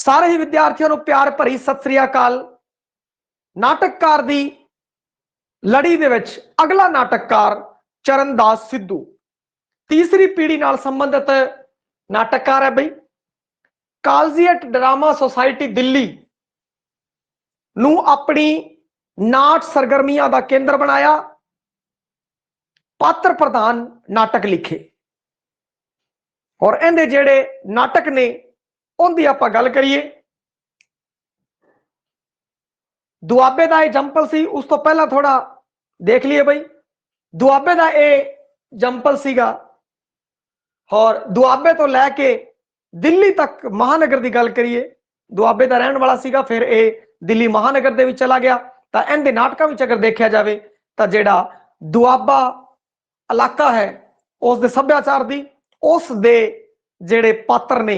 सारे ही विद्यार्थियों को प्यार भरी सत श्री अकाल। नाटककार दी लड़ी दे विच अगला नाटककार चरणदास सिद्धू तीसरी पीढ़ी नाल संबंधित नाटककार है। बई कालजीएट ड्रामा सोसाइटी दिल्ली नू अपनी नाट सरगर्मियां का केंद्र बनाया, पात्र प्रधान नाटक लिखे और इहदे जेड़े नाटक ने उनकी आपां गल करिए। दुआबे का जंपल सी, उस तो पहला थोड़ा देख लिए बई। दुआबे का जंपल सीगा और दुआबे तो लैके दिल्ली तक महानगर की गल करिए, दुआबे का रहने वाला सीगा, फिर ये दिल्ली महानगर दे विच चला गया। तो इनके नाटकों में अगर देखा जाए तो जेड़ा दुआबा इलाका है उस दे सभ्याचार दी, उस दे जेड़े पात्र ने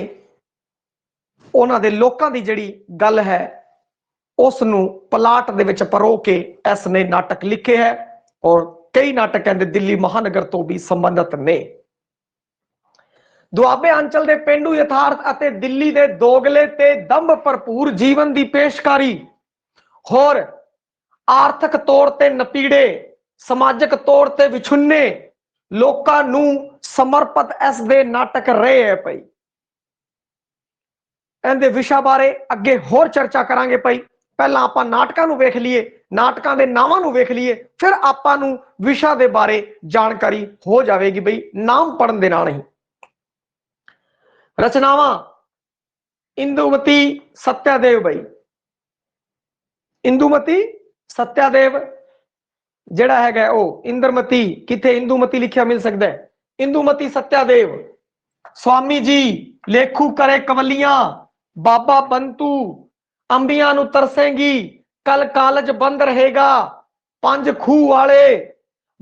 उन्हां दे लोकां दी जेड़ी गल है उसनू पलाट दे विच परो के इसने नाटक लिखे है और कई नाटक इहदे दिल्ली महानगर तो भी संबंधित ने। दुआबे अंचल दे पेंडू यथार्थ अते दिल्ली दे दोगले ते दंभ भरपूर जीवन की पेशकारी होर आर्थिक तौर ते नपीड़े, समाजिक तौर ते विछुन्ने लोकां नू समर्पित इस दे नाटक रहे है। पई इहदे विषय बारे अगे होर चर्चा करांगे। पई पहला आपां नाटकां नू वेख लीए, नाटकां दे नावां नू वेख लीए, फिर आपां नू विषय दे बारे जानकारी हो जाएगी। बई नाम पढ़न दे नाल नहीं। रचनावां इंदुमती सत्यादेव। बई इंदुमती सत्यादेव जेड़ा है वो इंद्रमती, किथे इंदुमती लिखिया मिल सकता है। इंदुमती सत्यादेव स्वामी जी लेखू करे कवलियां, बाबा बंतू अंबियां नू तरसेंगी, कल कॉलेज बंद रहेगा, पंज खूह वाले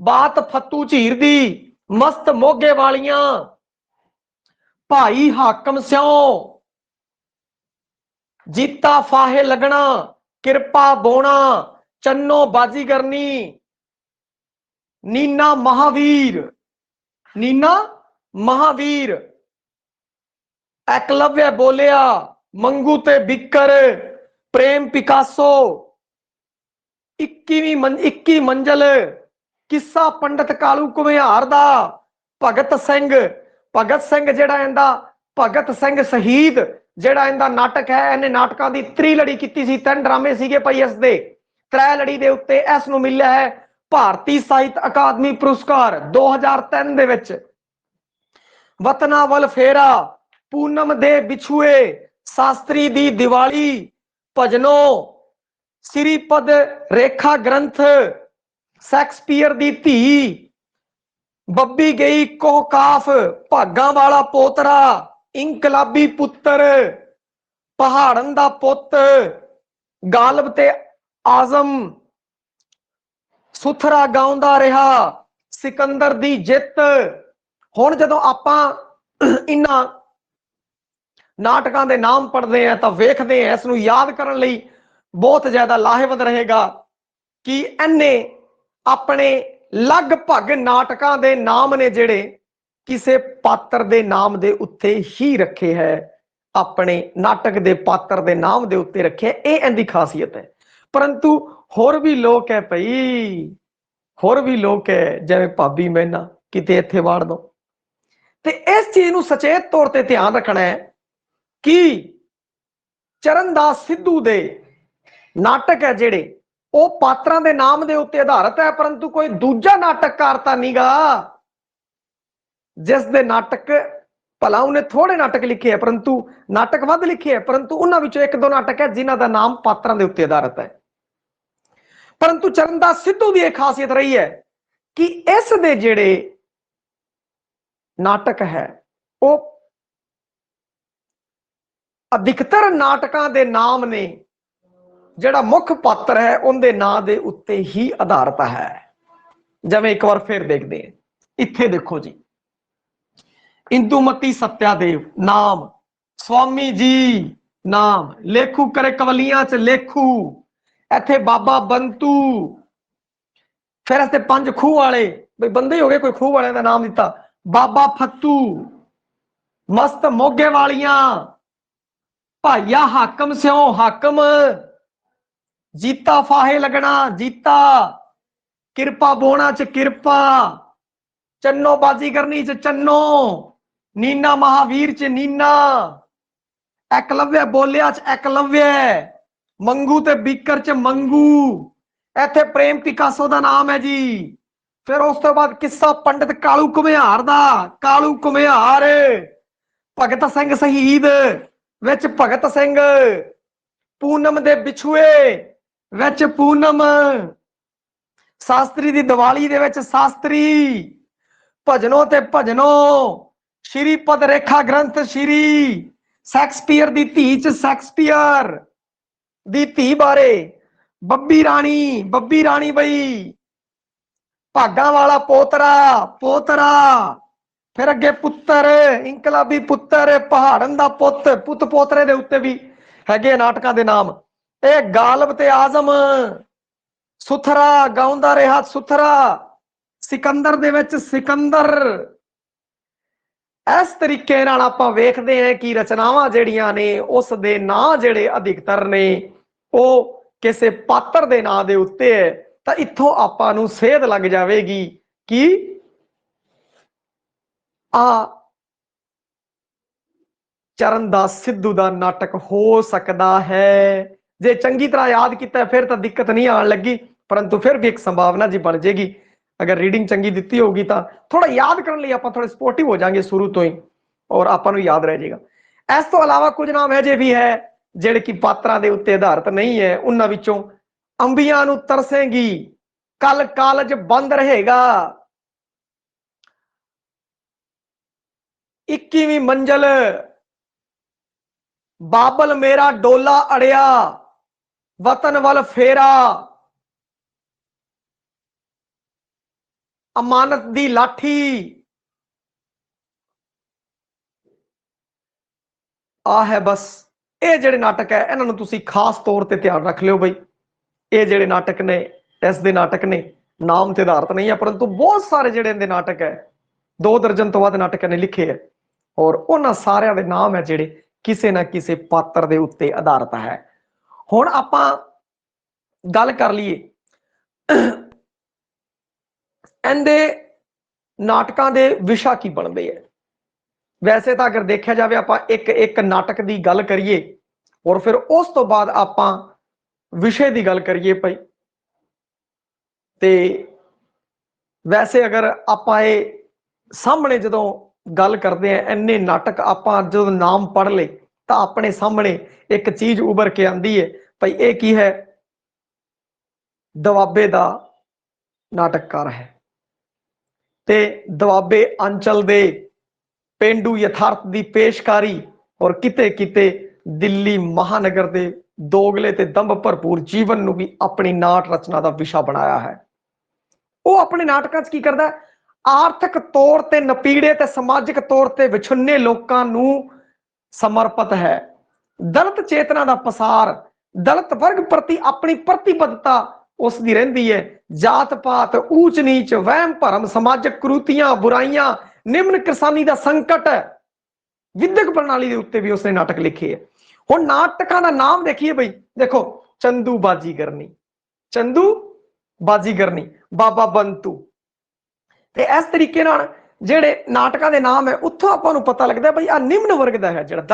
बात फतू झीर दी, मस्त मोगे वालियां भाई हाकम स्यों, जीता फाहे लगना, कृपा बोना, चन्नो बाजीगरनी, नीना महावीर, नीना महावीर, एकलव्य बोलिया, मंगू ते बिकर, प्रेम पिकासो, 21 मंजिल, किस्सा पंडित कालू कुम्हार दा, भगत सिंह जेड़ा इंदा भगत सिंह शहीद जेड़ा इंदा नाटक है। इन्हें नाटकों की त्री लड़ी की सी, 3 ड्रामे सीगे भाई इस दे। 3 लड़ी दे उत्ते इस नूं मिलिया है भारतीय साहित्य अकादमी पुरस्कार 2003 दे विच। वतना वल फेरा, पूनम दे बिछुए, शास्त्री दी दिवाली, भजनो, श्रीपद रेखा ग्रंथ, शैक्सपीयर दी धी, बब्बी गई कोहकाफ, भागा वाला पोतरा, इंकलाबी पुत्र, पहाड़न दा पुत, गालब ते आजम, सुथरा गाउंदा रहा, सिकंदर दी जित। हुण जदों आपां इन्हां नाटकों के नाम पढ़ते हैं तो वेखते हैं, इसनूं याद करने लई बहुत ज्यादा लाहेवंद रहेगा कि इन्ने अपने लगभग नाटकों के नाम ने जेड़े किसी पात्र के नाम के उत्ते ही रखे है, अपने नाटक के पात्र के नाम के उत्ते रखे, ये इनकी खासियत है। परंतु होर भी लोग है भाई, होर भी लोग है जिवें भाभी मैना किते इत्थे वाड़ दो। तो इस चीज को सचेत तौर पर ध्यान रखना है कि चरणदास सिद्धू दे नाटक है जेड़े वो पात्रां दे नाम दे उत्ते आधारित है, परंतु कोई दूजा नाटककार तां नहीं गा जिस दे नाटक भला उन्हें थोड़े नाटक लिखे है परंतु नाटक वध लिखे है, परंतु उन्हां विचों 1-2 नाटक है जिन्हां दा नाम पात्रां दे उत्ते आधारित है। परंतु चरणदास सिद्धू की एक खासियत रही है कि इस दे जेड़े नाटक है वो अधिकतर नाटकों के नाम ने जेड़ा मुख्य पात्र है उनके नाम के उत्ते ही आधारित है। जिवें एक बार फिर देखते हैं, इत्थे देखो जी, इंदुमती सत्यादेव नाम, स्वामी जी नाम, लेखू करे कवलियां च लेखू, इत्थे बाबा बंतू, फिर इत्थे 5 खूह वाले, भाई बंदे हो गए कोई खूह वाले का नाम दिता, बाबा फत्तू, मस्त मोगे वालियां, भाइया हाकम स्यों हाकम, जीता फाहे लगना जीता, किरपा बोना च किरपा, चन्नो बाजी करनी च चन्नो, नीना महावीर च नीना, एकलव्य बोलिया च एकलव्य, मंगू ते बीकर च मंगू। इत्थे प्रेम पिकासो का नाम है जी। फिर उस तो बाद किस्सा पंडित कालू घुमियार दा, कालू घुमियार, भगत सिंह शहीद विच भगत सिंह, पूनम दे बिछुए विच पूनम, शास्त्री दी दिवाली दे विच शास्त्री, भजनों ते भजनों, श्री पद रेखा ग्रंथ श्री, सैक्सपीयर दी धी च सैक्सपीयर दी धी बारे, बब्बी राणी बई, भागा वाला पोतरा पोतरा, फिर अगे पुत्र इंकलाबी पुत्र, पहाड़न दा पुत, पुत पोतरे दे उत्ते भी हैगे नाटकां दे नाम। ए गालब ते आजम, सुथरा गाउंदा रहा सुथरा, सिकंदर दे विच सिकंदर। इस तरीके नाल आपां वेखदे हैं कि रचनावां जिहड़ियां ने उस दे नां जिहड़े अधिकतर ने ਉਹ ਕਿਸੇ ਪਾਤਰ ਦੇ ਨਾਂ ਦੇ ਉੱਤੇ ਹੈ। ਤਾਂ ਇੱਥੋਂ ਆਪਾਂ ਨੂੰ ਸੇਧ ਲੱਗ ਜਾਵੇਗੀ ਕਿ ਆ ਚਰਨਦਾਸ ਸਿੱਧੂ ਦਾ ਨਾਟਕ ਹੋ ਸਕਦਾ ਹੈ। ਜੇ ਚੰਗੀ ਤਰ੍ਹਾਂ ਯਾਦ ਕੀਤਾ ਫਿਰ ਤਾਂ ਦਿੱਕਤ ਨਹੀਂ ਆਉਣ ਲੱਗੀ, परंतु फिर भी एक संभावना जी बन जाएगी। अगर रीडिंग चंगी दी होगी तो थोड़ा याद करने लिए आप थोड़े सपोर्टिव हो जाएंगे शुरू तो ही, और आपको याद रह जाएगा। इस तो अलावा कुछ नाम है जे भी है ਜਿਹੜੇ ਕਿ ਪਾਤਰਾਂ ਦੇ ਉੱਤੇ ਆਧਾਰਿਤ ਨਹੀਂ ਹੈ। ਉਹਨਾਂ ਵਿੱਚੋਂ ਅੰਬੀਆਂ ਨੂੰ ਤਰਸੇਗੀ, ਕੱਲ ਕਾਲਜ ਬੰਦ ਰਹੇਗਾ, 21ਵੀਂ ਮੰਜ਼ਲ, ਬਾਬਲ ਮੇਰਾ ਡੋਲਾ ਅੜਿਆ, ਵਤਨ ਵੱਲ ਫੇਰਾ, ਅਮਾਨਤ ਦੀ ਲਾਠੀ, ਆ ਹੈ ਬਸ। ਇਹ ਜਿਹੜੇ ਨਾਟਕ ਹੈ ਇਹਨਾਂ ਨੂੰ ਤੁਸੀਂ ਖਾਸ ਤੌਰ ਤੇ ਧਿਆਨ ਰੱਖ ਲਿਓ ਬਈ। ਇਹ ਜਿਹੜੇ ਨਾਟਕ ਨੇ ਇਸ ਦੇ ਨਾਟਕ ਨੇ ਨਾਮ ਤੇ ਆਧਾਰਿਤ ਨਹੀਂ ਹੈ, ਪਰੰਤੂ ਬਹੁਤ ਸਾਰੇ ਜਿਹੜੇ ਇਹਦੇ ਨਾਟਕ ਹੈ 2 ਦਰਜਨ ਤੋਂ ਵੱਧ ਨਾਟਕਾਂ ਨੇ ਲਿਖੇ ਹੈ, ਔਰ ਉਹਨਾਂ ਸਾਰਿਆਂ ਦੇ ਨਾਮ ਹੈ ਜਿਹੜੇ ਕਿਸੇ ਨਾ ਕਿਸੇ ਪਾਤਰ ਦੇ ਉੱਤੇ ਆਧਾਰਿਤ ਹੈ। ਹੁਣ ਆਪਾਂ ਗੱਲ ਕਰ ਲਈਏ ਇਹਦੇ ਨਾਟਕਾਂ ਦੇ ਵਿਸ਼ਾ ਕੀ ਬਣਦੇ ਹੈ। वैसे तो अगर देखा जाए आप एक एक नाटक की गल करिए और फिर उस तो बाद आप विषय की गल करिए भाई, तो वैसे अगर आप सामने जो गल करते हैं इन्ने नाटक आप जो नाम पढ़ ले तो अपने सामने एक चीज उभर के आती है भाई ये की है, दुआबे का नाटककार है। तो दुआबे अंचल दे पेंडू यथार्थ की पेशकारी और किते किते दिल्ली महानगर के दोगले ते दंभ भरपूर जीवन नूं भी अपनी नाट रचना का विषा बनाया है। वो अपने नाटकां च की करदा है, आर्थिक तौर ते नपीड़े ते समाजिक तौर ते विछुन्ने लोकां नूं समर्पित है। दलित चेतना का पसार, दलित वर्ग प्रति अपनी प्रतिबद्धता उसकी रहिंदी है। जात पात, ऊच नीच, वहम भरम, समाजिक कुरीतियां, बुराइयां, निम्न किसानी का संकट, विद्यक प्रणाली के उत्ते भी उसने नाटक लिखे है। हुण नाटकां दा नाम देखिए बई, देखो चंदू बाजीगरनी, चंदू बाजीगरनी, बाबा बंतू। ते इस तरीके नाल जिहड़े नाटकां दे नाम है उत्थों आपां नूं पता लगदा बई आ निम्न वर्ग दा है, जिहड़ा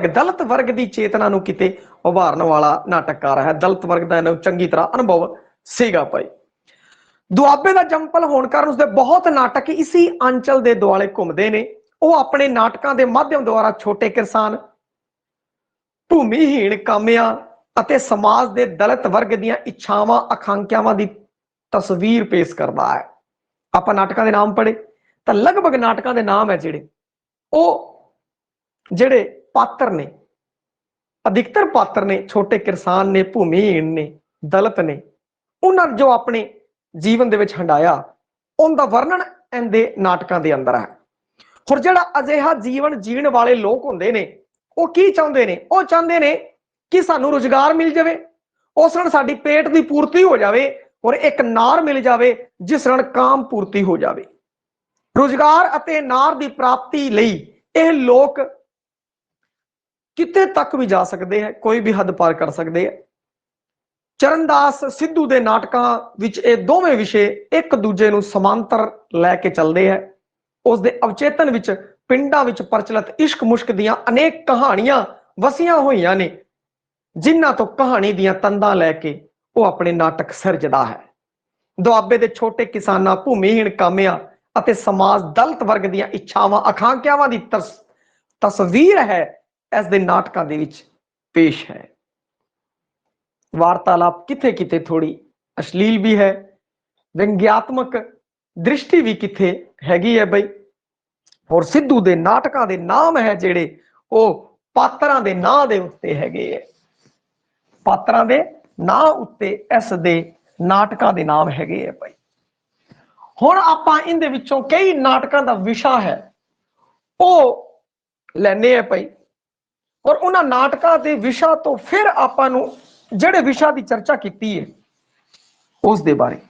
दलित वर्ग दी चेतना नूं किते उभारन वाला नाटककार है। दलित वर्ग दा इहनूं चंगी तरह अनुभव सीगा भाई। दुआबे का जंपल होने कारण उसके बहुत नाटक इसी अंचल के दुआले घूमते हैं। वो अपने नाटकों के माध्यम द्वारा छोटे किसान, भूमिहीन कामिया अते समाज के दलित वर्ग दी इच्छावां आकांक्षावां की तस्वीर पेश करता है। आप नाटकों के नाम पढ़े तो लगभग नाटकों के नाम है जिहड़े वो जिहड़े पात्र ने, अधिकतर पात्र ने छोटे किसान ने, भूमिहीन ने, दलित ने, उन्होंने जो अपने जीवन दे विच हंडाया उनका वर्णन इनके नाटकों के अंदर है। और जिहड़ा अजिहा जीवन जीण वाले लोग होंदे ने वो की चाहुंदे ने, वो चाहते ने कि सानू रोजगार मिल जाए, उस नाल साडी पेट की पूर्ति हो जाए और एक नार मिल जाए जिस नाल काम पूर्ति हो जाए। रोजगार अते नार की प्राप्ति लई यह लोग किते तक भी जा सकते हैं, कोई भी हद पार कर सकते हैं। चरणदास सिद्धू के नाटकों विच ये दोवें विषय एक दूजे नूं समांतर लैके चलते हैं। उसके अवचेतन विच पिंडां विच प्रचलित इश्क मुश्क दियां अनेक कहानियां वसियां होईयां ने, जिन्हां तो कहानी दियां तंदां लैके वो अपने नाटक सिरजदा है। दुआबे दे छोटे किसानां, भूमिहीन कामियां अते समाज दलित वर्ग दियां इच्छावां आकांक्षावां दी तस्वीर है इस दे नाटकां दे विच पेश है। वार्तालाप किथे किथे थोड़ी अश्लील भी है, व्यंग्यात्मक दृष्टि भी किथे हैगी है बई। और सिद्धू दे नाटकां दे नाम है जेड़े वो पात्रां दे नां दे उत्ते हैगे है, पात्रां दे नां उत्ते इस दे नाटकां दे नाम हैगे है भाई। हुण आपां इहदे विचों कई नाटकां दा विशा है वो लैने है भाई, और उन्हां नाटकां दे विशा तो फिर आपां नूं ਜਿਹੜੇ विषा की चर्चा की है उस दे बारे।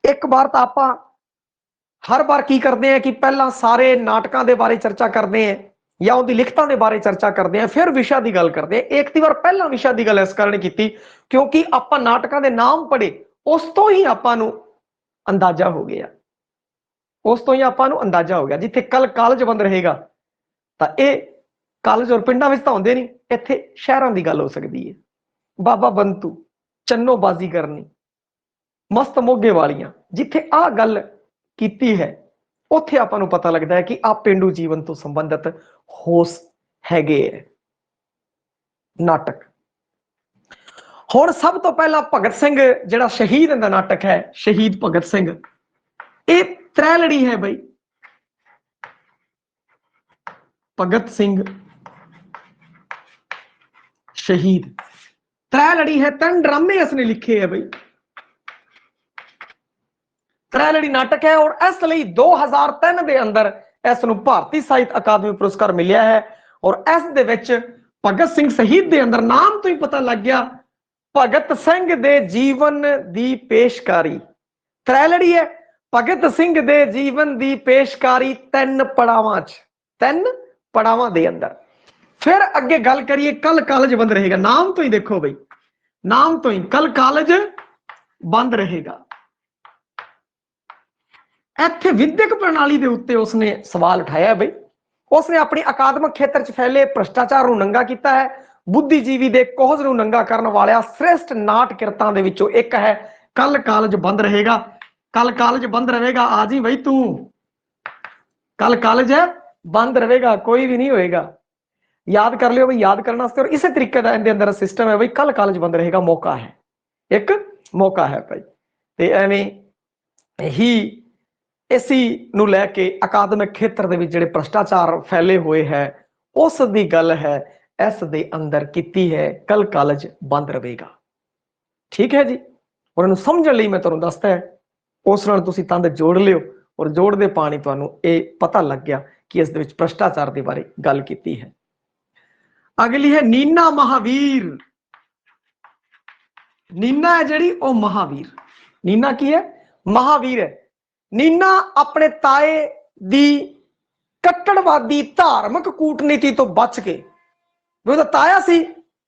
एक बार तो आप हर बार की करते हैं कि पहला सारे नाटकों के बारे चर्चा करते हैं या उनकी लिखतों के बारे चर्चा करते हैं, फिर विषा की गल करते हैं। एक बार पहला विषा की गल इस कारण की क्योंकि आप नाटकों के नाम पढ़े, उस तो ही आपू अंदाजा हो गया, उस तो ही आपू अंदाजा हो गया। जिथे कल कॉलेज बंद रहेगा तो ये कॉलेज और पिंडों में तो आते नहीं, इत्थे शहरों की गल हो सकती है। बाबा बंतू, चन्नो बाजी करनी, मस्त मोगे वालियां, जिथे आ गल कीती है उत्थे आपां नूं पता लगता है कि आ पेंडू जीवन तो संबंधित होस हैगे है नाटक। हुण सब तो पहला भगत सिंह जिहड़ा शहीद दा नाटक है, शहीद भगत सिंह, ये त्रैलड़ी है बई। भगत सिंह शहीद त्रैलड़ी है, 3 ड्रामे इसने लिखे है बई, त्रैलड़ी नाटक है। और इसलिए 2003 के अंदर इसनूं भारतीय साहित्य अकादमी पुरस्कार मिलिया है। और इस दे विच भगत सिंह शहीद के अंदर नाम तो ही पता लग गया, भगत सिंह दे जीवन दी पेशकारी त्रैलड़ी है। भगत सिंह दे जीवन दी पेशकारी 3 पड़ावां च, 3 पड़ावां दे अंदर। फिर अगे गल करिए कल कॉलेज बंद रहेगा, नाम तो ही देखो भाई, नाम तो ही कल कॉलेज बंद रहेगा। इत्थे विद्यक प्रणाली के उत्ते उसने सवाल उठाया बई। उसने अपनी अकादमिक क्षेत्र च फैले भ्रष्टाचार नूं नंगा किया है। बुद्धिजीवी दे कोहज नूं नंगा करने वाले श्रेष्ठ नाटकिरतां दे विचों एक है कल कॉलेज बंद रहेगा। कल कॉलेज बंद रहेगा, आ जी बई तू, कल कॉलेज बंद रहेगा, कोई भी नहीं होएगा। याद कर लियो भाई, याद करने वास्ते। और इस तरीके का इनके अंदर सिस्टम है भाई, कल कॉलेज बंद रहेगा, मौका है, एक मौका है भाई। ते एवें ही इसी नूं लैके अकादमिक खेत्र दे विच जिहड़े भ्रष्टाचार फैले हुए है उस दी गल है इस दे अंदर कीती है, कल कॉलेज बंद रहेगा। ठीक है जी। और इहनूं समझण लई मैं तुहानूं दसदा है, उस नाल तुसीं तंद जोड़ लिओ और जोड़दे पानी तुहानूं ये पता लग गया कि इस दे विच भ्रष्टाचार के बारे गल कीती है। अगली है नीना महावीर। नीना है जिहड़ी ओ महावीर, नीना की है, महावीर है। नीना अपने ताए दी कट्टड़वादी धार्मिक कूटनीति तो बच के, वो ताया सी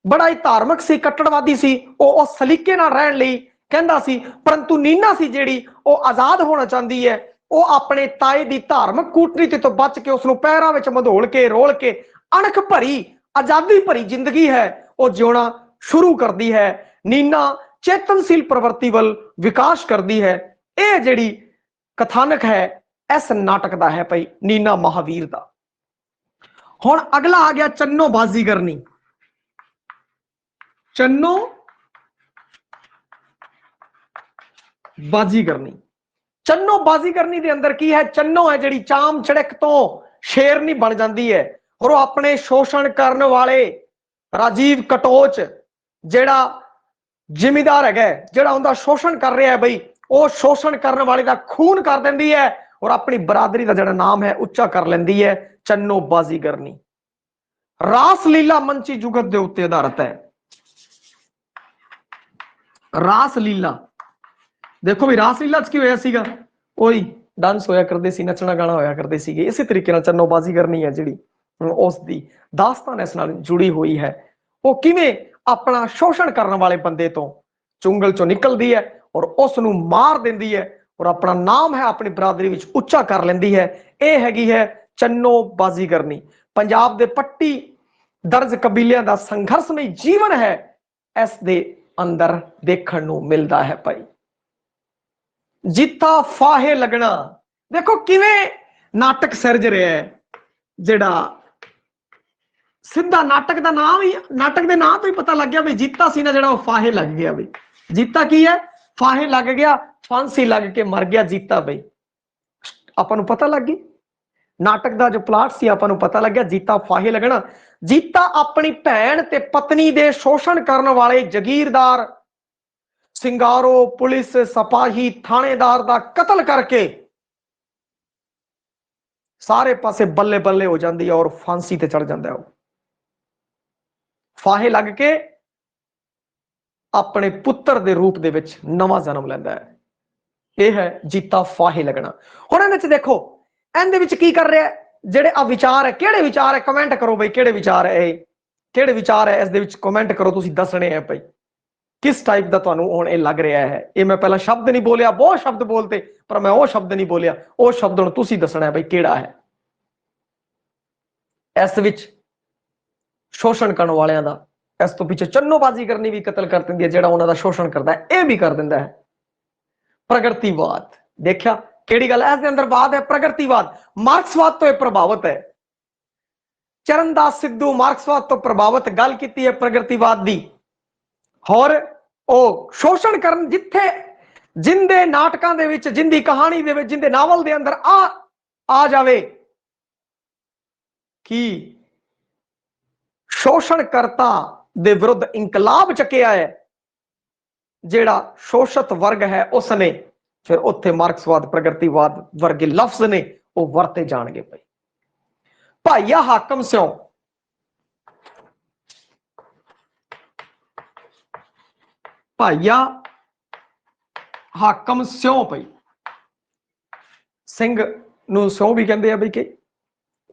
बड़ा ही धार्मिक सी, कट्टड़वादी सी, वो सलीके नाल रहण लई कहंदा सी, परंतु नीना सी जिहड़ी वो आजाद होना चाहती है। वो अपने ताए दी धार्मिक कूटनीति तो बच के उसनूं पैरां विच मधोल के रोल के अणख भरी आजादी भरी जिंदगी है वो जिउणा शुरू करती है। नीना चेतनशील प्रवृत्ति वल विकास करती है। यह जिहड़ी कथानक है इस नाटक का है भाई नीना महावीर का। हुण अगला आ गया चन्नो बाजीगरनी। चन्नो बाजीगरनी, चन्नो बाजीगरनी के अंदर की है, चन्नो है जिहड़ी चाम चड़क तो शेरनी बन जाती है और वो अपने शोषण करने वाले राजीव कटोच जिहड़ा जिमीदार है, जिहड़ा उनका शोषण कर रहा है बई, वो शोषण करने वाले का खून कर देंदी है और अपनी बरादरी का जिहड़ा नाम है उच्चा कर लेंदी है, चन्नो बाजीगरनी। रासलीला मंची जुगत के उत्ते आधारित है। रासलीला देखो भी रासलीला की होया सीगा, ओही डांस होया करदे सी, नचना गाना होया करदे सीगे। इसी तरीके नाल चन्नो बाजीगरनी है जिहड़ी उस दी दास्तान इस नाल जुड़ी हुई है। वो किवें अपना शोषण करने वाले बंदे तो चुंगल चो निकलती है और उसनू मार देंदी है और अपना नाम है अपनी बरादरी विच उच्चा कर लेंदी है। यह हैगी है चन्नो बाजीगरनी। पंजाब दे पट्टी दर्ज कबीलियां दा संघर्षमय जीवन है, इस दे अंदर देखण नू मिलता है भाई। जिता फाहे लगना, देखो किवें नाटक सिरज रहा है, जिहड़ा सीधा नाटक का नाम ही, नाटक के नाम तो ही पता लग गया भी जीता सी ना, जिहड़ा फाहे लग गया बई। जीता की है? फाहे लग गया, फांसी लग के मर गया जीता बई। आपां नूं पता लग गई नाटक का जो प्लाट सी, आपां नूं पता लग गया जीता फाहे लगना। जीता अपनी भैन ते पत्नी दे शोषण करने वाले जगीरदार सिंगारो पुलिस सिपाही थानेदार का कतल करके सारे पासे बल्ले बल्ले हो जाती है और फांसी ते चढ़ जाता है। फाहे लग के अपने पुत्र के रूप दे विच नवा जन्म लैंदा है। यह है जीता फाहे लगना। हुण इहदे विच देखो इहदे विच की कर रहा है, जेड़े आ विचार है, किहड़े विचार है, कमेंट करो बई किहड़े विचार है, किहड़े विचार है इस दे विच कमेंट करो, तुसीं दसणे है भाई किस टाइप का तुहानूं हुण इह लग रहा है। ये मैं पहला शब्द नहीं बोलिया, बहुत शब्द बोलते पर मैं वो शब्द नहीं बोलिया, वो शब्द हुण तुसीं दसना है भाई किहड़ा है। इस विच शोषण करने वालियां दा, इस तो पीछे चन्नोबाजी करनी भी कतल कर दिंदी है, जिहड़ा उन्हां दा शोषण करदा है यह भी कर दिंदा है। प्रगतिवाद देखिया किहड़ी गल है, इस दे अंदर बात है प्रगतिवाद। मार्क्सवाद तो यह प्रभावित है, चरणदास सिद्धू मार्क्सवाद तो प्रभावित गल कीती है प्रगतिवाद दी। और ओ शोषण करन जिथे जिंदे नाटकां दे विच, जिंदी कहानी दे विच, जिंदे नावल दे अंदर आ जावे कि शोषणकर्ता दे विरुद्ध इंकलाब चकिया है, जेड़ा शोषित वर्ग है उसने, फिर उत्थे मार्क्सवाद प्रगतिवाद वर्गे लफ्ज ने वो वरते जाणगे। भाई भाईया हाकम सिंह भाईया हाकम सिंह भाई सिंह नूं सिंह भी कहंदे आ बई कि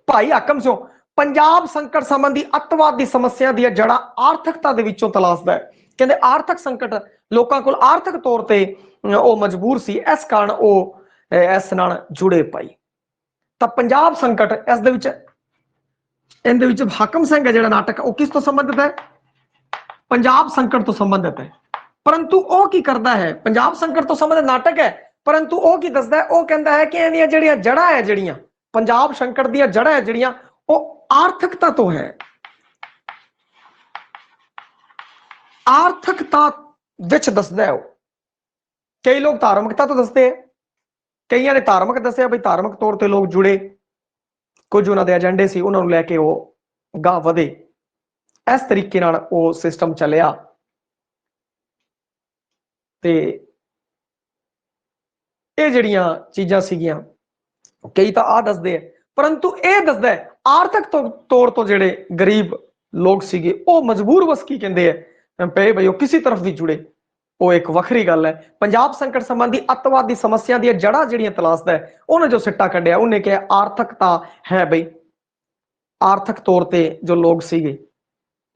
भाई हाकम सिंह पंजाब संकट संबंधी अतवाद की समस्या दी जड़ा आर्थिकता दे विचों तलाशदा है। कहंदे आर्थिक संकट लोकां कोल आर्थिक तौर ते ओ मजबूर सी, इस कारण ओ इस नाल जुड़े पाई। तां पंजाब संकट इस दे विच इहदे विच हाकम सिंह है जिहड़ा नाटक वो किस तो संबंधित है? पंजाब संकट तो संबंधित है। परंतु वो की करता है, पंजाब संकट तो संबंधित नाटक है, परंतु वो की दसदा है, वो कहता है कि इहदियां जिहड़ियां जड़ां है, जिहड़ियां पंजाब संकट दीयां जड़ां है, जिहड़ियां वो आर्थिकता तो है, आर्थिकता विच दसदा है। कई लोग धार्मिकता तो दसते हैं, कईयां ने धार्मिक दसिया बई धार्मिक तौर पर लोग जुड़े, कुछ उन्होंने एजेंडे से उन्होंने लैके वो गाह वधे, इस तरीके नाल वो सिस्टम चलिया। ते ये जिहड़ियां चीज़ां सीगियां कई तो आ दसदे है, परंतु यह दसदा है आर्थिक तौर तो जिहड़े गरीब लोग सीगे वो मजबूर बस की कहंदे पे बई वो किसी तरफ भी जुड़े, वो एक वखरी गल है। पंजाब संकट संबंधी अतवादी समस्या दी जड़ा जिहड़ियां तलाशदा है, उन्हें जो सिट्टा कढ़िया उन्हें कहा आर्थिकता है बई, आर्थिक तौर पर जो लोग सीगे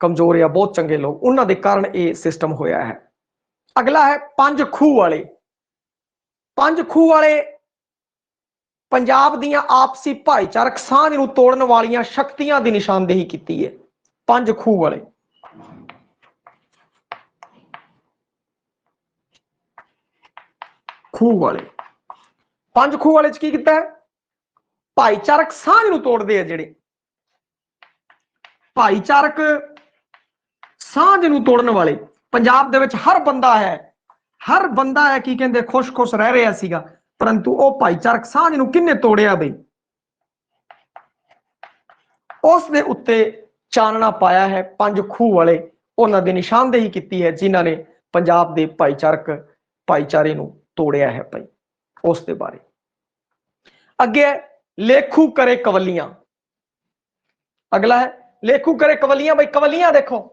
कमजोर या बहुत चंगे लोग, उन्हों के कारण ये सिस्टम होया है। अगला है पंज खूह वाले। पंज खूह वाले पंजाब दीयां आपसी भाईचारक सांझ नूं तोड़न वालियां शक्तियां दी निशानदेही कीती है। पंज खूह वाले, खूह वाले, पंज खूह वाले की कीता है? भाईचारक सांझ नूं तोड़दे आ, जिहड़े भाईचारक सांझ नूं तोड़न वाले पंजाब दे विच हर बंदा है, हर बंदा है की कहंदे खुश खुश रह रहा सीगा, परंतु वो भाईचारक सांझ नूं किन्ने तोड़िया बई, उस दे उत्ते चानना पाया है। पंज खूह वाले उन्हां दी निशानदेही कीती है, जिन्हां ने पंजाब दे भाईचारक भाईचारे नूं तोड़िया है भाई, उस दे बारे। अगे लेखू करे कवलियां, अगला है लेखू करे कवलियां। भाई कवलियां देखो,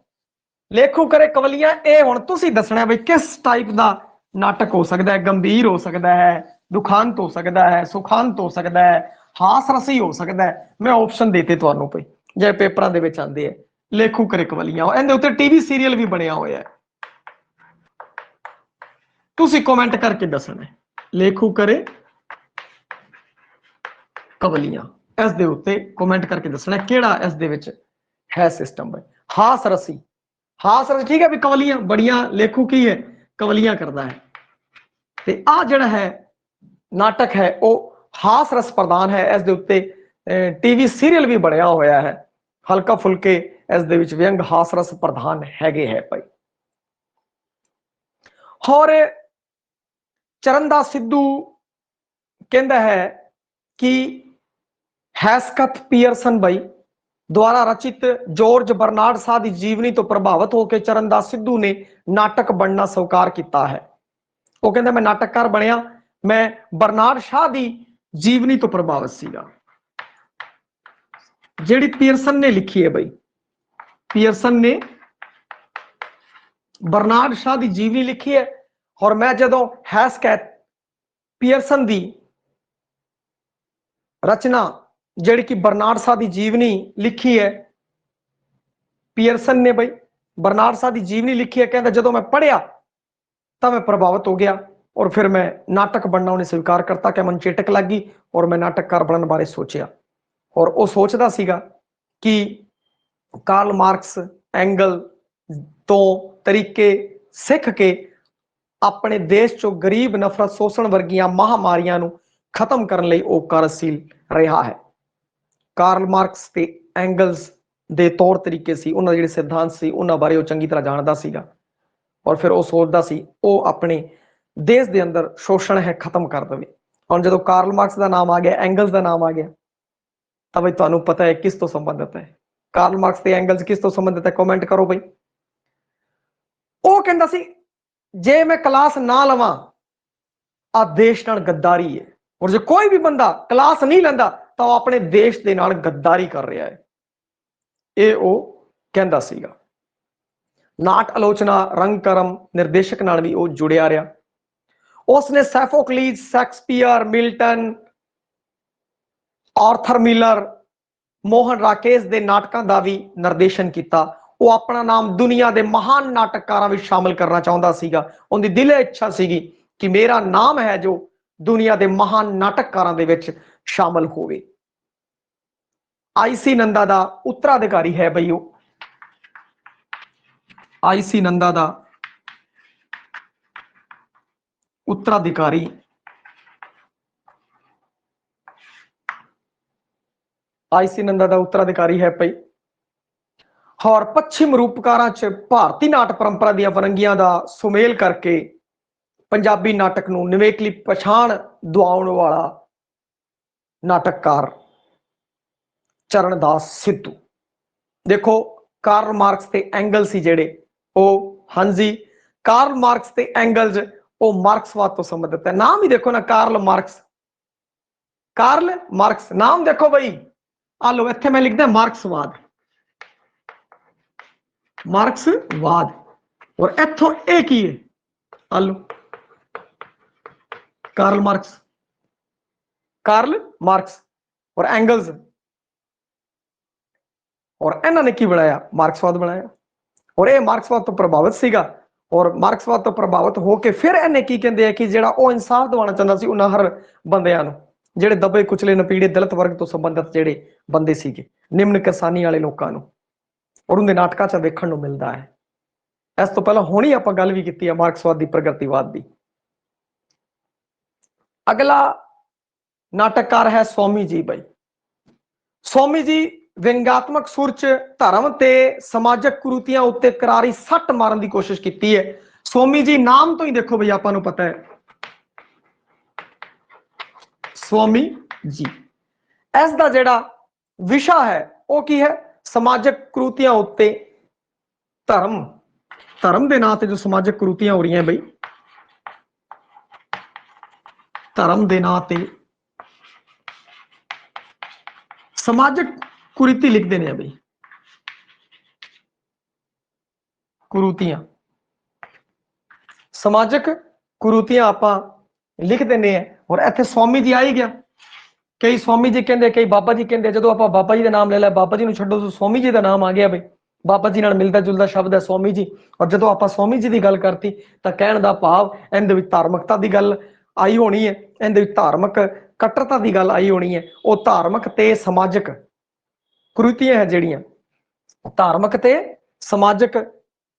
लेखू करे कवलियां, ये हुण तुसीं दसना भाई किस टाइप का नाटक हो सकता है। गंभीर हो सकता है, दुखांत हो सकता है, सुखांत हो सकता है, हास रसी हो सकता है। मैं ऑप्शन देते तुहानूं भाई, ਜਿਹੜੇ ਪੇਪਰਾਂ ਦੇ ਵਿੱਚ ਆਉਂਦੇ ਆ। ਲੇਖੂ ਕਰੇ ਕਵਲੀਆਂ, ਇਹਦੇ ਉੱਤੇ ਟੀਵੀ ਸੀਰੀਅਲ ਵੀ ਬਣਿਆ ਹੋਇਆ ਹੈ, ਤੁਸੀਂ ਕਮੈਂਟ ਕਰਕੇ ਦੱਸਣਾ ਲੇਖੂ ਕਰੇ ਕਵਲੀਆਂ, ਇਸ ਦੇ ਉੱਤੇ ਕਮੈਂਟ ਕਰਕੇ ਦੱਸਣਾ ਕਿਹੜਾ ਇਸ ਦੇ ਵਿੱਚ ਹੈ ਸਿਸਟਮ ਬਈ। ਹਾਸ ਰਸੀ, ਹਾਸ ਰਸ ਠੀਕ ਹੈ ਵੀ ਕਵਲੀਆਂ ਬੜੀਆਂ, ਲੇਖੂ ਕੀ ਹੈ ਕਵਲੀਆਂ ਕਰਦਾ ਹੈ। ਤੇ ਆ ਜਿਹੜਾ ਹੈ ਨਾਟਕ ਹੈ ਉਹ ਹਾਸ ਰਸ ਪ੍ਰਧਾਨ ਹੈ, ਇਸ ਦੇ ਉੱਤੇ ਟੀਵੀ ਸੀਰੀਅਲ ਵੀ ਬਣਿਆ ਹੋਇਆ ਹੈ, ਹਲਕਾ ਫੁਲਕੇ ਇਸ ਦੇ ਵਿੱਚ ਵਿਅੰਗ ਹਾਸ ਰਸ ਪ੍ਰਧਾਨ ਹੈਗੇ ਹੈ ਭਾਈ। ਹੋਰ ਚਰਨਦਾਸ ਸਿੱਧੂ ਕਹਿੰਦਾ ਹੈ ਕਿ ਹੈਸਕਥ ਪੀਅਰਸਨ ਬਈ ਦੁਆਰਾ ਰਚਿਤ ਜੋਰਜ ਬਰਨਾਰਡ ਸ਼ਾਹ ਦੀ ਜੀਵਨੀ ਤੋਂ ਪ੍ਰਭਾਵਿਤ ਹੋ ਕੇ ਚਰਨਦਾਸ ਸਿੱਧੂ ਨੇ ਨਾਟਕ ਬਣਨਾ ਸਵੀਕਾਰ ਕੀਤਾ ਹੈ। ਉਹ ਕਹਿੰਦਾ ਮੈਂ ਨਾਟਕਕਾਰ ਬਣਿਆ, ਮੈਂ ਬਰਨਾਰਡ ਸ਼ਾਹ ਦੀ ਜੀਵਨੀ ਤੋਂ ਪ੍ਰਭਾਵਿਤ ਸੀਗਾ, ਜਿਹੜੀ ਪੀਅਰਸਨ ਨੇ ਲਿਖੀ ਹੈ ਬਈ। ਪੀਅਰਸਨ ਨੇ ਬਰਨਾਰਡ ਸ਼ਾਹ ਦੀ ਜੀਵਨੀ ਲਿਖੀ ਹੈ, ਔਰ ਮੈਂ ਜਦੋਂ ਹੈਸਕੈਥ ਪੀਅਰਸਨ ਦੀ ਰਚਨਾ ਜਿਹੜੀ ਕਿ ਬਰਨਾਰਡ ਸ਼ਾਹ ਦੀ ਜੀਵਨੀ ਲਿਖੀ ਹੈ, ਪੀਅਰਸਨ ਨੇ ਬਈ ਬਰਨਾਰਡ ਸ਼ਾਹ ਦੀ ਜੀਵਨੀ ਲਿਖੀ ਹੈ, ਕਹਿੰਦਾ ਜਦੋਂ मैं पढ़िया ਤਾਂ मैं प्रभावित हो गया और फिर मैं नाटक बनना उन्हें स्वीकार करता कि मन चेटक लग गई और मैं नाटककार बनने बारे सोचा। और वो सोचता सीगा कि कार्ल मार्क्स एंगल तो तरीके सीख के अपने देश चो गरीब नफरत शोषण वर्गियां महामारियां नूं खत्म करने लई वो कार्यशील रहा है। ਕਾਰਲ ਮਾਰਕਸ ਤੇ ਐਂਗਲਸ ਦੇ ਤੌਰ ਤਰੀਕੇ ਸੀ, ਉਹਨਾਂ ਦੇ ਜਿਹੜੇ ਸਿਧਾਂਤ ਸੀ ਉਹਨਾਂ ਬਾਰੇ ਉਹ ਚੰਗੀ ਤਰ੍ਹਾਂ ਜਾਣਦਾ ਸੀਗਾ, ਔਰ ਫਿਰ ਉਹ ਸੋਚਦਾ ਸੀ ਉਹ ਆਪਣੇ ਦੇਸ਼ ਦੇ ਅੰਦਰ ਸ਼ੋਸ਼ਣ ਹੈ ਖਤਮ ਕਰ ਦੇਵੇ। ਹੁਣ ਜਦੋਂ ਕਾਰਲ ਮਾਰਕਸ ਦਾ ਨਾਮ ਆ ਗਿਆ, ਐਂਗਲਸ ਦਾ ਨਾਮ ਆ ਗਿਆ, ਤਾਂ ਬਈ ਤੁਹਾਨੂੰ ਪਤਾ ਹੈ ਕਿਸ ਤੋਂ ਸੰਬੰਧਿਤ ਹੈ ਕਾਰਲ ਮਾਰਕਸ ਤੇ ਐਂਗਲਸ, ਕਿਸ ਤੋਂ ਸੰਬੰਧਿਤ ਹੈ ਕਮੈਂਟ ਕਰੋ ਬਈ। ਉਹ ਕਹਿੰਦਾ ਸੀ ਜੇ ਮੈਂ ਕਲਾਸ ਨਾ ਲਵਾਂ ਆ ਦੇਸ਼ ਨਾਲ ਗੱਦਾਰੀ ਹੈ, ਔਰ ਜੇ ਕੋਈ ਵੀ ਬੰਦਾ ਕਲਾਸ ਨਹੀਂ ਲੈਂਦਾ ਤਾਂ ਉਹ ਆਪਣੇ ਦੇਸ਼ ਦੇ ਨਾਲ ਗੱਦਾਰੀ ਕਰ ਰਿਹਾ ਹੈ, ਇਹ ਉਹ ਕਹਿੰਦਾ ਸੀਗਾ। ਨਾਟ ਆਲੋਚਨਾ ਰੰਗਕਰਮ ਨਿਰਦੇਸ਼ਕ ਨਾਲ ਵੀ ਉਹ ਜੁੜਿਆ ਰਿਹਾ। ਉਸਨੇ Sophocles, Shakespeare, Milton, Arthur Miller, Mohan Rakesh ਦੇ ਨਾਟਕਾਂ ਦਾ ਵੀ ਨਿਰਦੇਸ਼ਨ ਕੀਤਾ। ਉਹ ਆਪਣਾ ਨਾਮ ਦੁਨੀਆ ਦੇ ਮਹਾਨ ਨਾਟਕਕਾਰਾਂ ਵਿੱਚ ਸ਼ਾਮਲ ਕਰਨਾ ਚਾਹੁੰਦਾ ਸੀਗਾ, ਉਹਦੀ ਦਿਲੇ ਇੱਛਾ ਸੀਗੀ ਕਿ ਮੇਰਾ ਨਾਮ ਹੈ ਜੋ ਦੁਨੀਆ ਦੇ ਮਹਾਨ ਨਾਟਕਕਾਰਾਂ ਦੇ ਵਿੱਚ ਸ਼ਾਮਲ ਹੋਵੇ। ਆਈਸੀ ਨੰਦਾ ਦਾ ਉੱਤਰਾਧਿਕਾਰੀ ਹੈ ਬਈ ਉਹ, ਆਈਸੀ ਨੰਦਾ ਦਾ ਉੱਤਰਾਧਿਕਾਰੀ ਆਈਸੀ ਨੰਦਾ ਦਾ ਉੱਤਰਾਧਿਕਾਰੀ ਹੈ ਭਾਈ। ਔਰ ਪੱਛਮ ਰੂਪਕਾਰਾਂ ਚ ਭਾਰਤੀ ਨਾਟ ਪਰੰਪਰਾ ਦੀਆਂ ਵਰੰਗੀਆਂ ਦਾ ਸੁਮੇਲ ਕਰਕੇ ਪੰਜਾਬੀ ਨਾਟਕ ਨੂੰ ਨਿਵੇਕਲੀ ਪਛਾਣ ਦਿਵਾਉਣ ਵਾਲਾ ਨਾਟਕਕਾਰ ਚਰਨਦਾਸ ਸਿੱਧੂ। ਦੇਖੋ ਕਾਰਲ ਮਾਰਕਸ ਤੇ ਐਂਗਲਸ ਸੀ ਜਿਹੜੇ ਉਹ, ਹਾਂਜੀ ਕਾਰਲ ਮਾਰਕਸ ਤੇ ਐਂਗਲਸ ਉਹ ਮਾਰਕਸਵਾਦ ਤੋਂ ਸੰਬੰਧਿਤ ਹੈ। ਨਾਮ ਹੀ ਦੇਖੋ ਨਾ ਕਾਰਲ ਮਾਰਕਸ, ਕਾਰਲ ਮਾਰਕਸ ਨਾਮ ਦੇਖੋ ਬਈ, ਆ ਲੋ ਇੱਥੇ ਮੈਂ ਲਿਖਦਾ ਮਾਰਕਸਵਾਦ, ਮਾਰਕਸਵਾਦ, ਔਰ ਇੱਥੋਂ ਇਹ ਕੀ ਹੈ ਆ ਲੋ ਕਾਰਲ ਮਾਰਕਸ, ਕਾਰਲ ਮਾਰਕਸ ਔਰ ਐਂਗਲਸ, ਔਰ ਇਹਨਾਂ ਨੇ ਕੀ ਬਣਾਇਆ ਮਾਰਕਸਵਾਦ ਬਣਾਇਆ। ਔਰ ਇਹ ਮਾਰਕਸਵਾਦ ਤੋਂ ਪ੍ਰਭਾਵਿਤ ਸੀਗਾ, ਔਰ ਮਾਰਕਸਵਾਦ ਤੋਂ ਪ੍ਰਭਾਵਿਤ ਹੋ ਕੇ ਫਿਰ ਇਹਨੇ ਕੀ ਕਹਿੰਦੇ ਆ ਕਿ ਜਿਹੜਾ ਉਹ ਇਨਸਾਫ ਦਿਵਾਉਣਾ ਚਾਹੁੰਦਾ ਸੀ ਉਹਨਾਂ ਹਰ ਬੰਦਿਆਂ ਨੂੰ, ਜਿਹੜੇ ਦਬੇ ਕੁਚਲੇ ਨਪੀੜੇ ਦਲਿਤ ਵਰਗ ਤੋਂ ਸੰਬੰਧਿਤ ਜਿਹੜੇ ਬੰਦੇ ਸੀਗੇ, ਨਿਮਨ ਕਿਰਸਾਨੀ ਵਾਲੇ ਲੋਕਾਂ ਨੂੰ, ਔਰ ਉਹਦੇ ਨਾਟਕਾਂ 'ਚ ਵੇਖਣ ਨੂੰ ਮਿਲਦਾ ਹੈ। ਇਸ ਤੋਂ ਪਹਿਲਾਂ ਹੁਣੀ ਆਪਾਂ ਗੱਲ ਵੀ ਕੀਤੀ ਹੈ ਮਾਰਕਸਵਾਦ ਦੀ, ਪ੍ਰਗਤੀਵਾਦ ਦੀ। ਅਗਲਾ ਨਾਟਕਕਾਰ ਹੈ ਸਵਾਮੀ ਜੀ ਬਾਈ। ਸਵਾਮੀ ਜੀ ਵਿਅੰਗਾਤਮਕ ਸੁਰ ਚ ਧਰਮ ਤੇ ਸਮਾਜਿਕ ਕੁਰੀਤੀਆਂ ਉੱਤੇ ਕਰਾਰੀ ਸੱਟ ਮਾਰਨ ਦੀ ਕੋਸ਼ਿਸ਼ ਕੀਤੀ ਹੈ। ਸਵਾਮੀ ਜੀ ਨਾਮ ਤੋਂ ਹੀ ਦੇਖੋ ਬਈ ਆਪਾਂ ਨੂੰ ਪਤਾ ਹੈ ਸਵਾਮੀ ਜੀ, ਇਸ ਦਾ ਜਿਹੜਾ ਵਿਸ਼ਾ ਹੈ ਉਹ ਕੀ ਹੈ, ਸਮਾਜਿਕ ਕੁਰੀਤੀਆਂ ਉੱਤੇ ਧਰਮ, ਧਰਮ ਦੇ ਨਾਂ ਤੇ ਜੋ ਸਮਾਜਿਕ ਕੁਰੀਤੀਆਂ ਹੋ ਰਹੀਆਂ ਬਈ, ਧਰਮ ਦੇ ਨਾਂ ਤੇ ਸਮਾਜਿਕ ਕੁਰੀਤੀ ਲਿਖਦੇ ਨੇ ਬਈ, ਕੁਰੀਤੀਆਂ, ਸਮਾਜਿਕ ਕੁਰੀਤੀਆਂ ਆਪਾਂ ਲਿਖ ਦਿੰਦੇ ਆ। ਔਰ ਇੱਥੇ ਸਵਾਮੀ ਜੀ ਆ ਹੀ ਗਿਆ, कई स्वामी जी कहते, कई बाबा जी कहते। जो आप बाबा जी का नाम ले लिया, बाबा जी छड्डो तो स्वामी जी का नाम आ गया बई। बाबा जी नाल मिलता जुलता शब्द है स्वामी जी। और जो आप स्वामी जी की गल करती तो कहने का भाव इहदे धार्मिकता की गल आई होनी है, इहदे धार्मिक कट्टरता की गल आई होनी है। वो धार्मिक ते समाजिक कुरीतियां है जिहड़ियां, धार्मिक ते समाजिक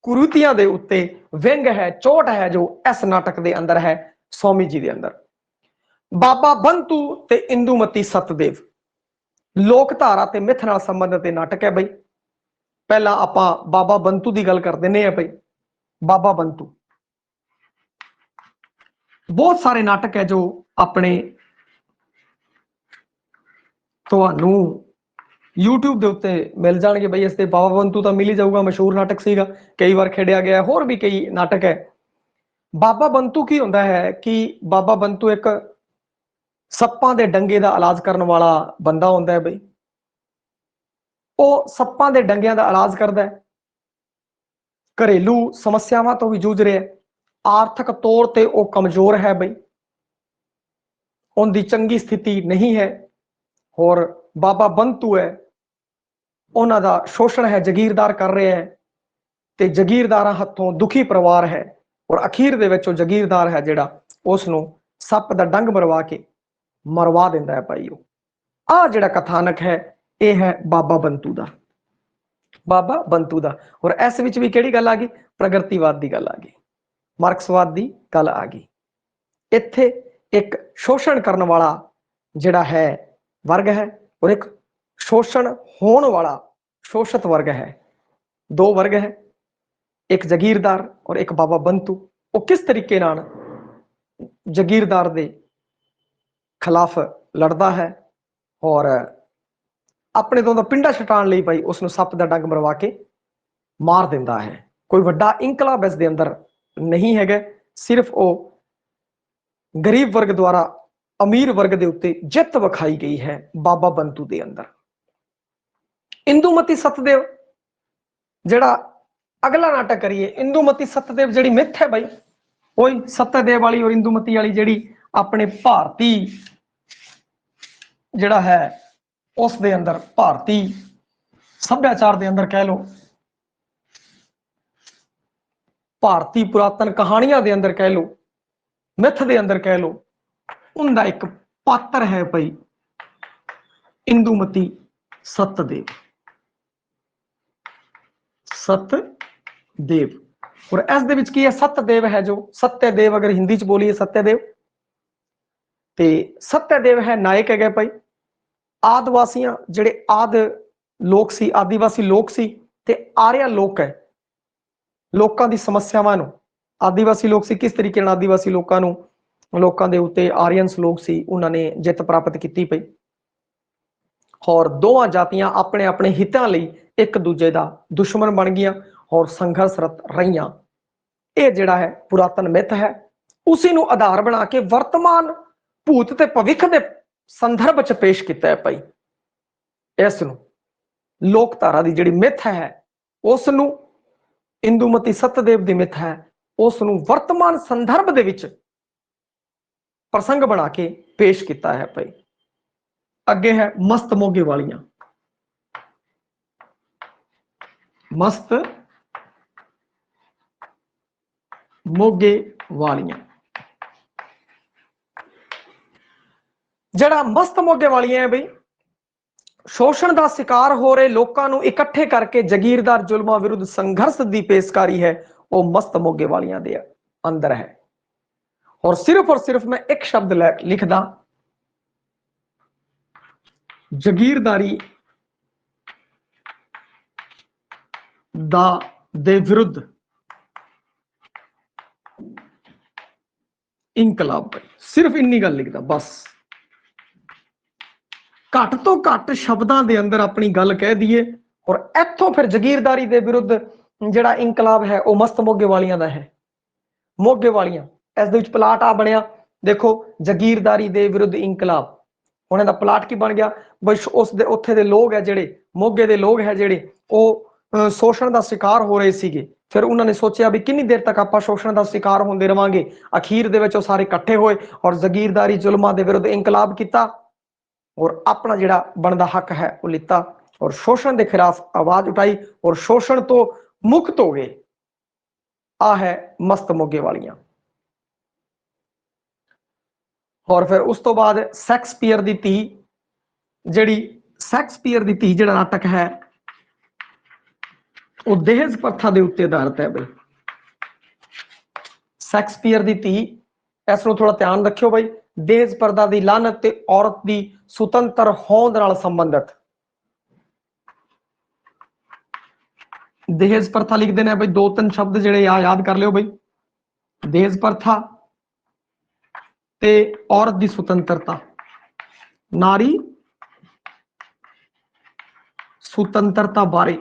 कुरीतियां दे उत्ते व्यंग है, चोट है जो इस नाटक के अंदर है, स्वामी जी के अंदर। बाबा बंतू ते इंदुमती सतदेव, लोकधारा ते मिथ नाल संबंधित नाटक है बई। पहला आपां बाबा बंतू की गल कर देने हैं बई। बाबा बंतू बहुत सारे नाटक है जो अपने तुहानू यूट्यूब के उत्ते मिल जाएंगे बई। इससे बाबा बंतू तो मिल ही जाऊगा, मशहूर नाटक सीगा, कई बार खेडिया गया। होर भी कई नाटक है। बाबा बंतू की होंदा है कि बाबा बंतू एक सप्पां दे डंगे का इलाज करने वाला बंदा होंदा है बई। वो सप्पां दे डंगियां का इलाज करता है, घरेलू समस्यावां तो भी जूझ रहा है, आर्थिक तौर पर वो कमजोर है बई, उनकी चंगी स्थिति नहीं है। और बाबा बंतू है, उन्हों का शोषण है, जगीरदार कर रहे हैं, तो जगीरदार हथों दुखी परिवार है। और अखीर दे विच जगीरदार है जिहड़ा उसनूं सप का डंग मरवा के मरवा दिंदा है भाई। आ जिहड़ा कथानक है यह है बाबा बंतू का, बाबा बंतू का। और इस विच भी किहड़ी गल आ गई, प्रगतिवाद की गल आ गई, मार्क्सवाद की गल आ गई। इत्थे एक शोषण करने वाला जिहड़ा है वर्ग है, और एक शोषण होने वाला शोषित वर्ग है। दो वर्ग है, एक जगीरदार और एक बाबा बंतू। वो किस तरीके नाल जगीरदार दे खिलाफ लड़ता है और अपने तो पिंडा छटाण लई भाई उसनूं सप दा डंग मरवा के मार दिंदा है। कोई वड्डा इंकलाब इस दे अंदर नहीं है, सिर्फ वो गरीब वर्ग द्वारा अमीर वर्ग के उत्ते जित विखाई गई है बाबा बंतू के अंदर। इंदुमती सतदेव जिहड़ा अगला नाटक करिए, इंदुमती सतदेव जिहड़ी मिथ है भाई, वही सत्यदेव वाली और इंदुमती वाली जिहड़ी अपने भारती जिहड़ा है उस दे अंदर भारती सभ्याचार दे अंदर कह लो, भारती पुरातन कहानियां दे अंदर कह लो, मिथ दे अंदर कह लो, उनका एक पात्र है भाई इंदुमती सतदेव। सतदेव और इस दे विच की है, सत्यदेव है जो सत्यदेव अगर हिंदी च बोलीए सत्यदेव, ते सत्यदेव है नायक है भाई। आदिवासियां जिहड़े आदि लोक सी, आदिवासी लोक सी ते आर्या लोक है, लोकां दी समस्यावां नूं आदिवासी लोक सी किस तरीके नाल आदिवासी लोकां नूं लोकां दे उत्ते आर्यनस लोक सी उन्होंने जित प्राप्त की पई। और दोवां जातियां अपने अपने हितां लई एक दूजे का दुश्मन बन गई और संघर्षरत रहियां। यह जिहड़ा है पुरातन मिथ है, उसी नूं आधार बना के वर्तमान भूत ते भविख के संदर्भ च पेश किया है भाई। इस लोकधारा की जिहड़ी मिथ है उसनूं इंदुमती सतदेव की मिथ है उसनूं वर्तमान संदर्भ दे विच प्रसंग बना के पेश किया है भाई। अगे है मस्त मोगे वालियां। मस्त मोगे वालियां जड़ा मस्त मोगे वालियां है बई, शोषण का शिकार हो रहे लोगों को इकट्ठे करके जगीरदार जुल्मां विरुद्ध संघर्ष की पेशकारी है, वो मस्त मोगे वालियां दे अंदर है। और सिर्फ मैं एक शब्द लिखदा, जगीरदारी दे विरुद्ध इंकलाब, सिर्फ इन्नी गल लिखदा बस। घट तो घट शब्दों के अंदर अपनी गल कह दीए और इथों फिर जगीरदारी के विरुद्ध जिहड़ा इंकलाब है वह मस्त मोगे वालियां दा है। मोगे वालियां इस दे विच प्लाट आ बनया, देखो जगीरदारी के विरुद्ध इंकलाब। हुण इहदा प्लाट की बन गया बस, उस दे उत्थे दे लोग है जिहड़े मोगे दे लोग है जिहड़े वो शोषण का शिकार हो रहे सीगे। फिर उन्होंने सोचा भी कितनी देर तक आप शोषण का शिकार होंदे रहांगे। अखीर दे विच वो सारे इकट्ठे होए और जगीरदारी जुल्मां दे विरुद्ध इंकलाब किया और अपना जिहड़ा बनदा हक है वो लिता और शोषण के खिलाफ आवाज उठाई और शोषण तो मुक्त हो गए। आ है मस्त मोगे वालियां। और फिर उस तो बाद शैक्सपीयर की धी, जिहड़ी शैक्सपीयर की धी जिहड़ा नाटक है वो दहेज प्रथा के उत्ते आधारित है बई। शैक्सपीयर की धी, इसनूं थोड़ा ध्यान रखियो बई, दहेज प्रथा की लानत ते औरत की सुतंत्र होंद नाल संबंधित। दहेज प्रथा लिख देना बई, दो तीन शब्द जिहड़े याद कर लियो बई, दहेज प्रथा ते औरत की सुतंत्रता, नारी सुतंत्रता बारे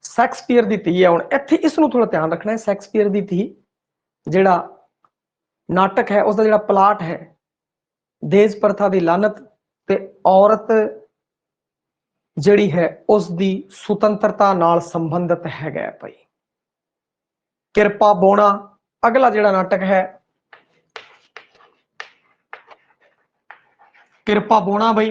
शैक्सपीयर की धी है। हुण इत्थे इसनूं थोड़ा ध्यान रखना है, शैक्सपीयर की धी जिहड़ा नाटक है उसका जिहड़ा प्लाट है दहेज प्रथा की लानत ते औरत जिहड़ी है उसकी सुतंत्रता नाल संबंधित है भाई। किरपा बोना अगला जिहड़ा नाटक है, किरपा बोना बई,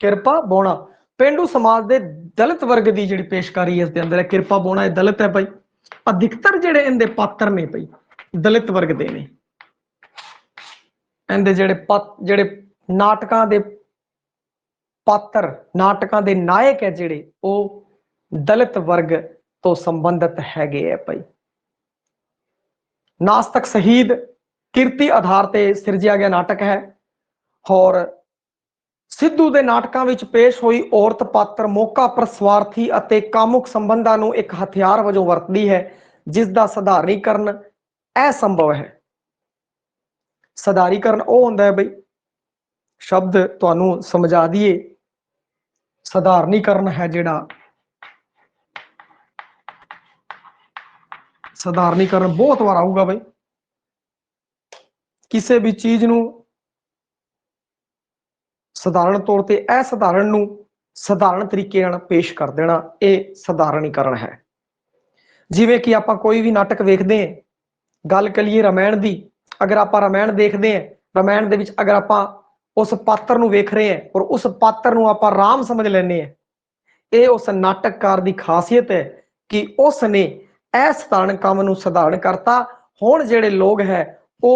किरपा बोना पेंडू समाज के दलित वर्ग की जिहड़ी पेशकारी इसके अंदर है। किरपा बोना दलित है भाई, अधिकतर जिहड़े इहदे पात्र ने भाई दलित वर्ग के ने। इहदे जिहड़े नाटकां दे पात्र, नाटकां दे नायक है जिहड़े वो दलित वर्ग तो संबंधित है भाई। नास्तिक शहीद कीर्ति आधार पर सिरजिया गया नाटक है। और सिद्धू के नाटकों में पेश हुई औरत पात्र मौका पर स्वार्थी और कामुक संबंधों को एक हथियार वजों वरतती है, जिसका सधारणीकरण असंभव है। सधारीकरण वो होंदा है बई, शब्द तुहानू समझा दिए, सधारणीकरण है जिहड़ा, सधारणीकरण बहुत बार आऊगा बई, किसी भी चीज नू सधारण तौर पर असधारण नू सधारण तरीके नाल पेश कर देना, यह सधारणीकरण है। जिवें कि आपां कोई भी नाटक वेखदे हैं, गल करिए रामायण की, अगर आप रामायण देखते हैं, रामायण दे विच अगर आप उस पात्र नू वेख रहे हैं और उस पात्र नू आप राम समझ लेने हैं, ये उस नाटककार की खासियत है कि उसने असधारण काम नू सधारण करता। हुण जिहड़े लोग है वो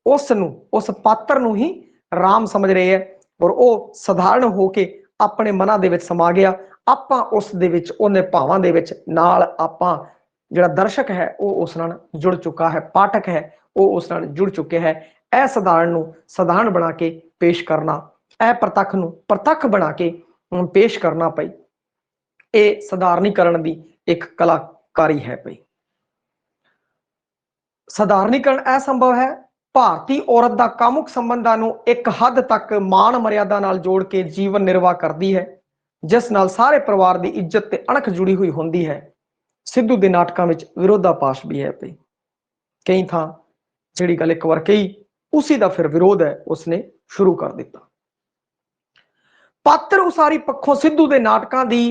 उस पात्र नू ही राम समझ रहे हैं और वो सधारण होके अपने मनां दे विच समा गया। आपां उस दे विच उहदे भावां दे विच नाल आपां जिहड़ा दर्शक है वो उस नाल जुड़ चुका है, पाठक है वो उस नाल जुड़ चुके हैं। असधारण नू सधारण बना के पेश करना, अप्रतख नू प्रतख बना के पेश करना पई, ये सधारणीकरण की एक कलाकारी है पई। सधारणीकरण असंभव है। भारतीय औरत का कामुक संबंधां नू एक हद तक मान मर्यादा नाल जोड़ के जीवन निर्वाह करती है, जिस नाल सारे परिवार की इज्जत ते अणख जुड़ी हुई होंदी है। सिद्धू के नाटकों में विरोधाभास भी है पई, कई थां जिहड़ी गल एक बार कही उसी का फिर विरोध है उसने शुरू कर दिता। पात्र उसारी पक्षों सिद्धू के नाटकों की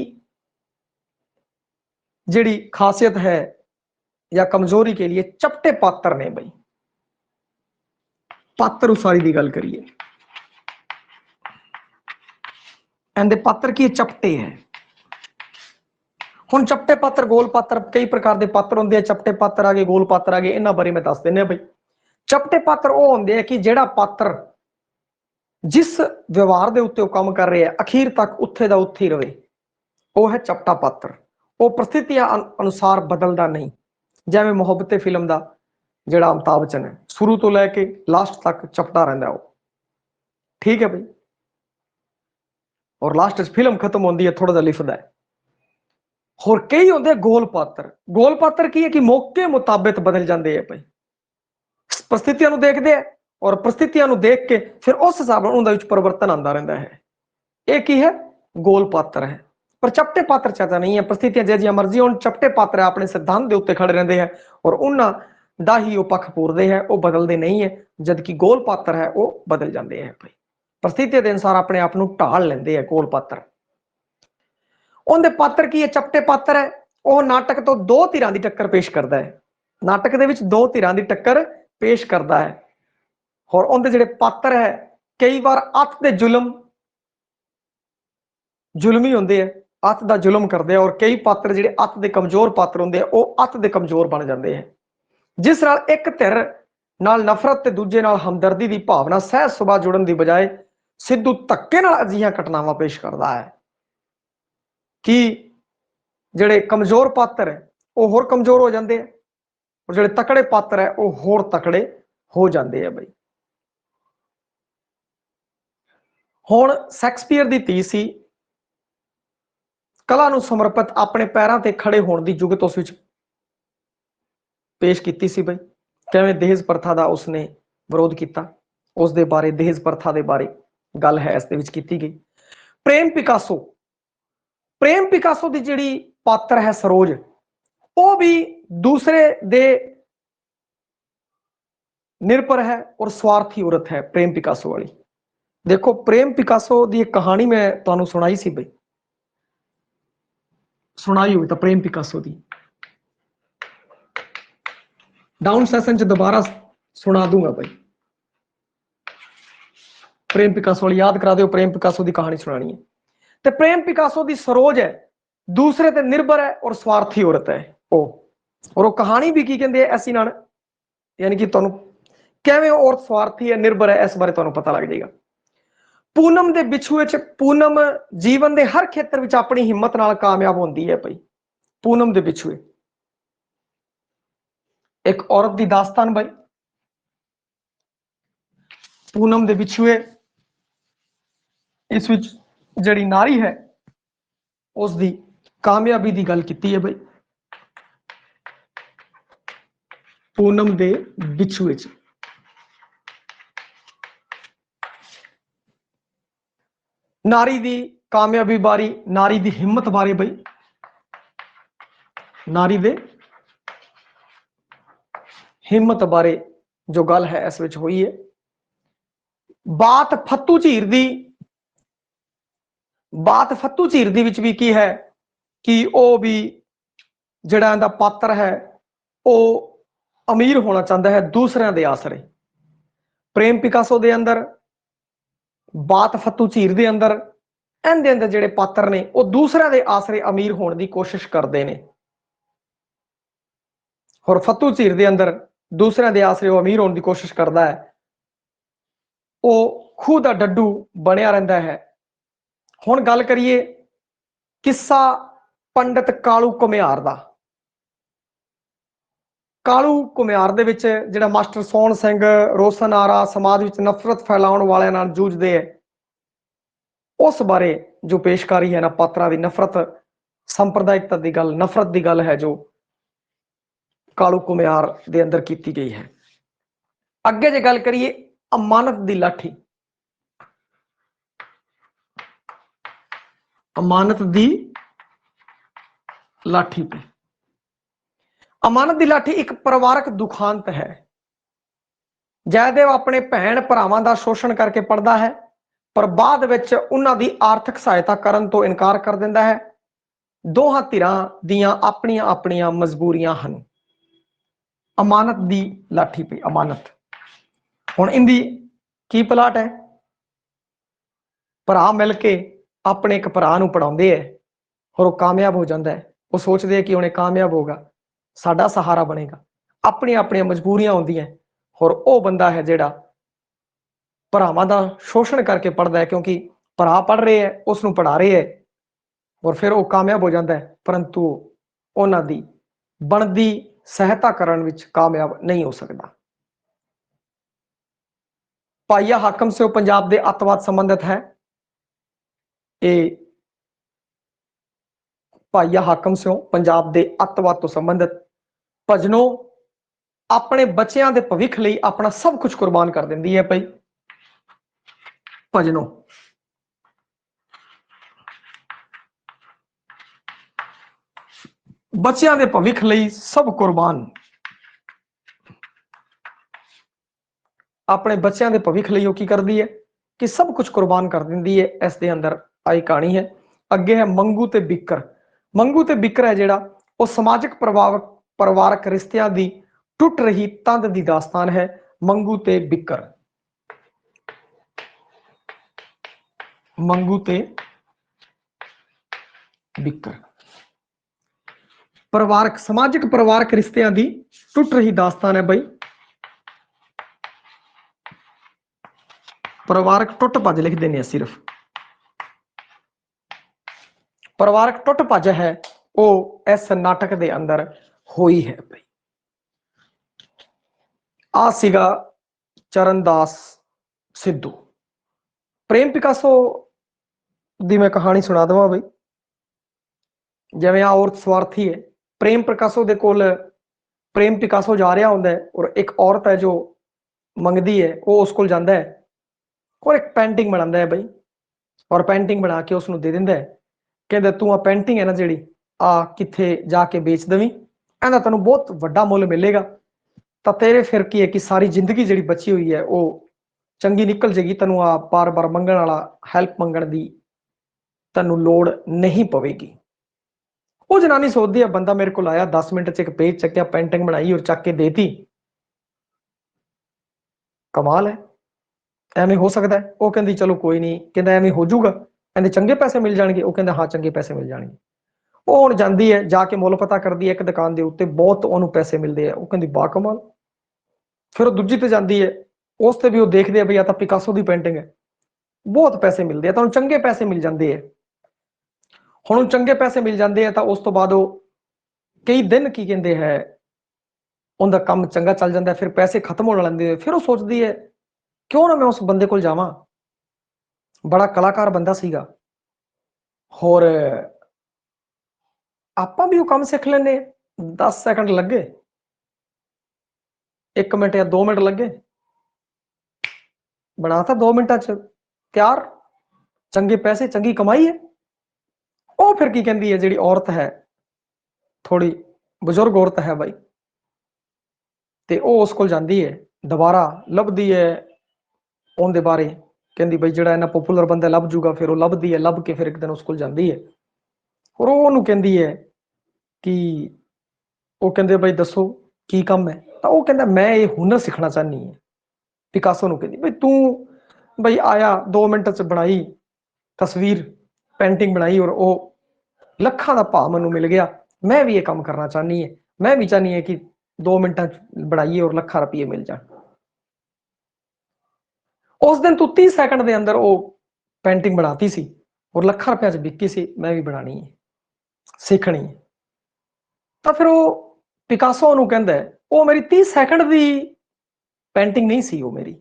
जिहड़ी खासियत है या कमजोरी के लिए चपटे पात्र ने बई। पात्र उसारी की गल करिए, इहदे पात्र की चपटे है। हुण चपटे पात्र, गोल पात्र, कई प्रकार के पात्र होंगे हैं, चपटे पात्र आ गए, गोल पात्र आ गए, इन्हां बारे मैं दस देने बई। चपटे पात्र वो होंगे हैं कि जिहड़ा पात्र जिस व्यवहार के उत्ते काम कर रहे हैं अखीर तक उत्थे दा उत्थे ही रहे, वो है चपटा पात्र। वो परिस्थितियां अनुसार बदलता नहीं, जिवें मुहब्बते फिल्म का जिहड़ा अमिताभ बच्चन है शुरू तो लैके लास्ट तक चपटा रहिंदा वो, ठीक है बई। और लास्ट फिल्म खत्म होती है थोड़ा जिहा लिखदा है। होर कई होंदे गोल पात्र। गोल पात्र की है कि मौके मुताबिक बदल जाते हैं भाई, परिस्थितियों देखते हैं और परिस्थितियों देख के फिर उस हिसाब नाल उहदे विच परिवर्तन आता रहता है, एक ही है गोल पात्र है। पर चपटे पात्र चाहता नहीं है, परिस्थितियां जिहियां मर्जी होण, चपटे पात्र अपने सिद्धांत के उत्ते खड़े रहते हैं और उन्हां दा ही वो पक्ष पूरते हैं, वो बदलते नहीं है। जबकि गोल पात्र है वो बदल जाते हैं भाई, परिस्थितियों के अनुसार अपने आप को ढाल लेंदे हैं गोल पात्र। उनके पात्र की है चपटे पात्र है, वह नाटक तो दो धिरां की टक्कर पेश करता है। नाटक दे विच दो धिरां की टक्कर पेश करता है। और उनके जिहड़े पात्र है कई बार अत दे जुलमी होंदे है, अत दा जुलम करते हैं, और कई पात्र जिहड़े अत दे कमजोर पात्र होंदे हैं वो अत दे कमजोर बन जाते हैं, जिस नाल एक धिर नाल नफरत ते दूजे नाल हमदर्दी की भावना सहज सुभा जुड़न की बजाय सिद्धू धक्के नाल अजिहियां घटनावां पेश करता है कि जिहड़े कमजोर पात्र है वो होर कमजोर हो जाते हैं और जिहड़े तकड़े पात्र है वो होर तकड़े हो जाते हैं। बई हुण शैक्सपीयर की धी सी, कला नूं समर्पित अपने पैरों ते खड़े होने की जुगत उस विच पेश की सी। बई किवें दहेज प्रथा का उसने विरोध किया, उस दे बारे दहेज प्रथा के बारे गल है इस दे विच कीती गई। प्रेम पिकासो की जिहड़ी पात्र है सरोज, वो भी दूसरे दे निर्भर है और स्वार्थी औरत है प्रेम पिकासो वाली। देखो प्रेम पिकासो की एक कहानी मैं तुहानू सुनाई सी, बई सुनाई हुई तो प्रेम पिकासो की डाउन सैशन च दोबारा सुना दूंगा। बई प्रेम पिकासो वाली याद करा दो, प्रेम पिकासो की कहानी सुनानी है। तो प्रेम पिकासो की सरोज है दूसरे ते निर्भर है और स्वार्थी औरत है वो, और वो कहानी भी की कहते हैं ऐसी नाल, यानी कि तुहानू किवें औरत स्वार्थी है निर्भर है इस बारे तुहानू पता लग जाएगा। पूनम दे बिछुए च पूनम जीवन के हर खेतर में अपनी हिम्मत नाल कामयाब होती है। भाई पूनम दे बिछुए एक औरत की दास्तान, भाई पूनम दे बिछुए इस विच जिहड़ी नारी है उसकी कामयाबी की गल की है। भाई पूनम दे बिछुए च नारी की कामयाबी बारी, नारी की हिम्मत बारे, भाई नारी दे हिम्मत बारे जो गल है इस विच हुई है। बात फत्तू झीर दी, बात फत्तू झीर दी विच भी की है कि वह भी जिहड़ा इहदा पात्र है वो अमीर होना चाहता है दूसरों के आसरे। प्रेम पिकासो दे अंदर, बात फत्तू झीर दे अंदर, इहदे अंदर जिहड़े पात्र ने वो दूसरों के आसरे अमीर होने की कोशिश करते हैं, और फत्तू झीर दे अंदर दूसरों के आसरे वो अमीर होने की कोशिश करता है, वो खूह का डड्डू बनया रहता है। हुण गल करिए किस्सा पंडित कालू घुमियार का। कालू घुमियार दे विच जिहड़ा मास्टर सोहन सिंह रोशन आरा समाज विच नफरत फैलाउण वालियां नाल जूझदे है, उस बारे जो पेशकारी है ना पात्रा की, नफरत संप्रदायिकता की गल, नफरत की गल है जो कालू घुमियार दे अंदर की गई है। अगे जे गल करिए अमानत की लाठी, अमानत की लाठी पे, अमानत की लाठी एक परिवारक दुखांत है। जयदेव अपने भैन भरावां का शोषण करके पढ़ता है, पर बाद विच उन्हां दी आर्थिक सहायता करन तो इनकार कर दिंदा है। दोहां धिरां दियां अपनियां अपनियां मजबूरियां हन। अमानत की लाठी पे, अमानत हुण इंदी की प्लाट है, भरा मिल के अपने एक भरा नूं पढ़ाउंदे है और वो कामयाब हो जाता है। वो सोचते हैं कि उन्हें कामयाब होगा, साडा सहारा बनेगा, अपनी अपनी मजबूरियां होंदियां और वो बंदा है जिहड़ा भरावां दा शोषण करके पढ़ता है, क्योंकि भरा पढ़ रहे है उसनूं पढ़ा रहे है और फिर वो कामयाब हो जाता है, परंतु उन्हां दी बनदी सहायता करन विच कामयाब नहीं हो सकता। पाइया हाकम से पंजाब के अतवाद संबंधित है। ये पाइया हाकम से पंजाब के अतवाद तो संबंधित भजनों अपने बच्चों के भविख लिए अपना सब कुछ कुर्बान कर देंदी है। भाई भजनों बच्चों के भविख लिए सब कुर्बान, अपने बच्चों के भविख लिए की करती है कि सब कुछ कुर्बान कर देंदी है। इस दे अंदर आई कहानी है। अगे है मंगू ते बिकर। मंगू ते बिकर है जिहड़ा वो समाजिक परिवारक रिश्तियां की टुट रही तंद की दास्तान है। मंगू ते बिकर ਮੰਗੂ ਤੇ ਬਿੱਕਰ। ਪਰਿਵਾਰਕ ਸਮਾਜਿਕ ਪਰਿਵਾਰਕ ਰਿਸ਼ਤਿਆਂ ਦੀ ਟੁੱਟ ਰਹੀ ਦਾਸਤਾਨ ਹੈ ਬਈ। ਪਰਿਵਾਰਕ ਟੁੱਟ ਭੱਜ ਲਿਖਦੇ ਨੇ ਸਿਰਫ। ਪਰਿਵਾਰਕ ਟੁੱਟ ਭੱਜ ਹੈ ਉਹ ਇਸ ਨਾਟਕ ਦੇ ਅੰਦਰ ਹੋਈ ਹੈ ਬਈ। ਆ ਸੀਗਾ ਚਰਨਦਾਸ ਸਿੱਧੂ। ਪ੍ਰੇਮ ਪਿਕਾਸੋ ਦੀ ਮੈਂ ਕਹਾਣੀ ਸੁਣਾ ਦੇਵਾਂ ਬਈ। ਜਿਵੇਂ ਆ ਔਰਤ ਸਵਾਰਥੀ ਹੈ, ਪ੍ਰੇਮ ਪਿਕਾਸੋ ਦੇ ਕੋਲ ਪ੍ਰੇਮ ਪਿਕਾਸੋ ਜਾ ਰਿਹਾ ਹੁੰਦਾ ਹੈ ਔਰ ਇੱਕ ਔਰਤ ਹੈ ਜੋ ਮੰਗਦੀ ਹੈ, ਉਹ ਉਸ ਕੋਲ ਜਾਂਦਾ ਹੈ ਔਰ ਇੱਕ ਪੈਂਟਿੰਗ ਬਣਾਉਂਦਾ ਹੈ ਬਈ। ਔਰ ਪੈਂਟਿੰਗ ਬਣਾ ਕੇ ਉਸਨੂੰ ਦੇ ਦਿੰਦਾ ਹੈ, ਕਹਿੰਦਾ ਤੂੰ ਆ ਪੈਂਟਿੰਗ ਹੈ ਨਾ ਜਿਹੜੀ ਆ ਕਿੱਥੇ ਜਾ ਕੇ ਵੇਚ ਦੇਵੀਂ, ਇਹਦਾ ਤੈਨੂੰ ਬਹੁਤ ਵੱਡਾ ਮੁੱਲ ਮਿਲੇਗਾ ਤਾਂ ਤੇਰੇ ਫਿਰ ਕੀ ਹੈ ਕਿ ਸਾਰੀ ਜ਼ਿੰਦਗੀ ਜਿਹੜੀ ਬਚੀ ਹੋਈ ਹੈ ਉਹ ਚੰਗੀ ਨਿਕਲ ਜੇਗੀ, ਤੈਨੂੰ ਆ ਬਾਰ-ਬਾਰ ਮੰਗਣ ਵਾਲਾ ਹੈਲਪ ਮੰਗਣ ਦੀ ਤੈਨੂੰ ਲੋੜ ਨਹੀਂ ਪਵੇਗੀ। ਉਹ ਜਨਾਨੀ ਸੋਚਦੀ ਹੈ ਬੰਦਾ ਮੇਰੇ ਕੋਲ ਆਇਆ 10 ਮਿੰਟ ਚ ਇੱਕ ਪੇਜ ਚੱਕਿਆ, ਪੈਂਟਿੰਗ ਬਣਾਈ ਔਰ ਚੱਕ ਕੇ ਦੇਤੀ, ਕਮਾਲ ਹੈ, ਐਵੇਂ ਹੋ ਸਕਦਾ ਹੈ। ਉਹ ਕਹਿੰਦੀ ਚਲੋ ਕੋਈ ਨਹੀਂ, ਕਹਿੰਦਾ ਐਵੇਂ ਹੋ ਜਾਊਗਾ, ਕਹਿੰਦੇ ਚੰਗੇ ਪੈਸੇ ਮਿਲ ਜਾਣਗੇ, ਉਹ ਕਹਿੰਦਾ ਹਾਂ ਚੰਗੇ ਪੈਸੇ ਮਿਲ ਜਾਣਗੇ। ਉਹ ਹੁਣ ਜਾਂਦੀ ਹੈ, ਜਾ ਕੇ ਮੁੱਲ ਪਤਾ ਕਰਦੀ ਹੈ ਇੱਕ ਦੁਕਾਨ ਦੇ ਉੱਤੇ, ਬਹੁਤ ਉਹਨੂੰ ਪੈਸੇ ਮਿਲਦੇ ਆ, ਉਹ ਕਹਿੰਦੀ ਬਾ ਕਮਾਲ। ਫਿਰ ਉਹ ਦੂਜੀ ਤੇ ਜਾਂਦੀ ਹੈ, ਉਸ ਤੇ ਵੀ ਉਹ ਦੇਖਦੇ ਆ ਬਈ ਆ ਤਾਂ ਪਿਕਾਸੋ ਦੀ ਪੈਂਟਿੰਗ ਹੈ, ਬਹੁਤ ਪੈਸੇ ਮਿਲਦੇ ਆ, ਤੁਹਾਨੂੰ ਚੰਗੇ ਪੈਸੇ ਮਿਲ ਜਾਂਦੇ ਆ। ਹੁਣ ਚੰਗੇ ਪੈਸੇ ਮਿਲ ਜਾਂਦੇ ਆ ਤਾਂ ਉਸ ਤੋਂ ਬਾਅਦ ਉਹ ਕਈ ਦਿਨ ਕੀ ਕਹਿੰਦੇ ਹੈ ਉਹਦਾ ਕੰਮ ਚੰਗਾ ਚੱਲ ਜਾਂਦਾ, ਫਿਰ ਪੈਸੇ ਖਤਮ ਹੋਣ ਲੈਂਦੇ, ਫਿਰ ਉਹ ਸੋਚਦੀ ਹੈ ਕਿਉਂ ਨਾ ਮੈਂ ਉਸ ਬੰਦੇ ਕੋਲ ਜਾਵਾਂ, ਬੜਾ ਕਲਾਕਾਰ ਬੰਦਾ ਸੀਗਾ, ਹੋਰ ਆਪਾਂ ਵੀ ਉਹ ਕੰਮ ਸਿੱਖ ਲੈਂਦੇ। 10 ਸੈਕਿੰਡ ਲੱਗੇ, 1 ਮਿੰਟ ਜਾਂ 2 ਮਿੰਟ ਲੱਗੇ, ਬਣਾਤਾ 2 ਮਿੰਟਾਂ ਚ ਤਿਆਰ, ਚੰਗੇ ਪੈਸੇ, ਚੰਗੀ ਕਮਾਈ ਹੈ। ਉਹ ਫਿਰ ਕੀ ਕਹਿੰਦੀ ਹੈ, ਜਿਹੜੀ ਔਰਤ ਹੈ ਥੋੜੀ ਬਜ਼ੁਰਗ ਔਰਤ ਹੈ ਬਾਈ, ਤੇ ਉਹ ਉਸ ਕੋਲ ਜਾਂਦੀ ਹੈ, ਦੁਬਾਰਾ ਲੱਭਦੀ ਹੈ ਉਹਦੇ ਬਾਰੇ, ਕਹਿੰਦੀ ਬਈ ਜਿਹੜਾ ਇੰਨਾ ਪਪੂਲਰ ਬੰਦਾ ਲੱਭ ਜੂਗਾ, ਫਿਰ ਉਹ ਲੱਭਦੀ ਹੈ, ਲੱਭ ਕੇ ਫਿਰ ਇੱਕ ਦਿਨ ਉਸ ਕੋਲ ਜਾਂਦੀ ਹੈ ਔਰ ਉਹ ਉਹਨੂੰ ਕਹਿੰਦੀ ਹੈ ਕਿ ਉਹ ਕਹਿੰਦੇ ਬਈ ਦੱਸੋ ਕੀ ਕੰਮ ਹੈ, ਤਾਂ ਉਹ ਕਹਿੰਦਾ ਮੈਂ ਇਹ ਹੁਨਰ ਸਿੱਖਣਾ ਚਾਹਨੀ ਹੈ। ਪਿਕਾਸੋ ਨੂੰ ਕਹਿੰਦੀ ਬਈ ਤੂੰ ਬਈ ਆਇਆ 2 ਮਿੰਟ ਚ ਬਣਾਈ ਤਸਵੀਰ, ਪੈਂਟਿੰਗ ਬਣਾਈ ਔਰ ਉਹ ਲੱਖਾਂ ਦਾ ਭਾਅ ਮੈਨੂੰ ਮਿਲ ਗਿਆ, ਮੈਂ ਵੀ ਇਹ ਕੰਮ ਕਰਨਾ ਚਾਹਨੀ ਹੈ, ਮੈਂ ਵੀ ਚਾਹਨੀ ਹੈ ਕਿ 2 ਮਿੰਟਾਂ ਚ ਬਣਾਈਏ ਔਰ ਲੱਖਾਂ ਰੁਪਏ ਮਿਲ ਜਾਣ। ਉਸ ਦਿਨ ਤੂੰ 30 ਸੈਕਿੰਡ ਦੇ ਅੰਦਰ ਉਹ ਪੈਂਟਿੰਗ ਬਣਾਤੀ ਸੀ ਔਰ ਲੱਖਾਂ ਰੁਪਏ ਚ ਵਿਕੀ ਸੀ, ਮੈਂ ਵੀ ਬਣਾਣੀ ਹੈ, ਸਿੱਖਣੀ ਹੈ। ਤਾਂ ਫਿਰ ਉਹ ਪਿਕਾਸੋ ਨੂੰ ਕਹਿੰਦਾ ਉਹ ਮੇਰੀ 30 ਸੈਕਿੰਡ ਦੀ ਪੈਂਟਿੰਗ ਨਹੀਂ ਸੀ, ਉਹ ਮੇਰੀ,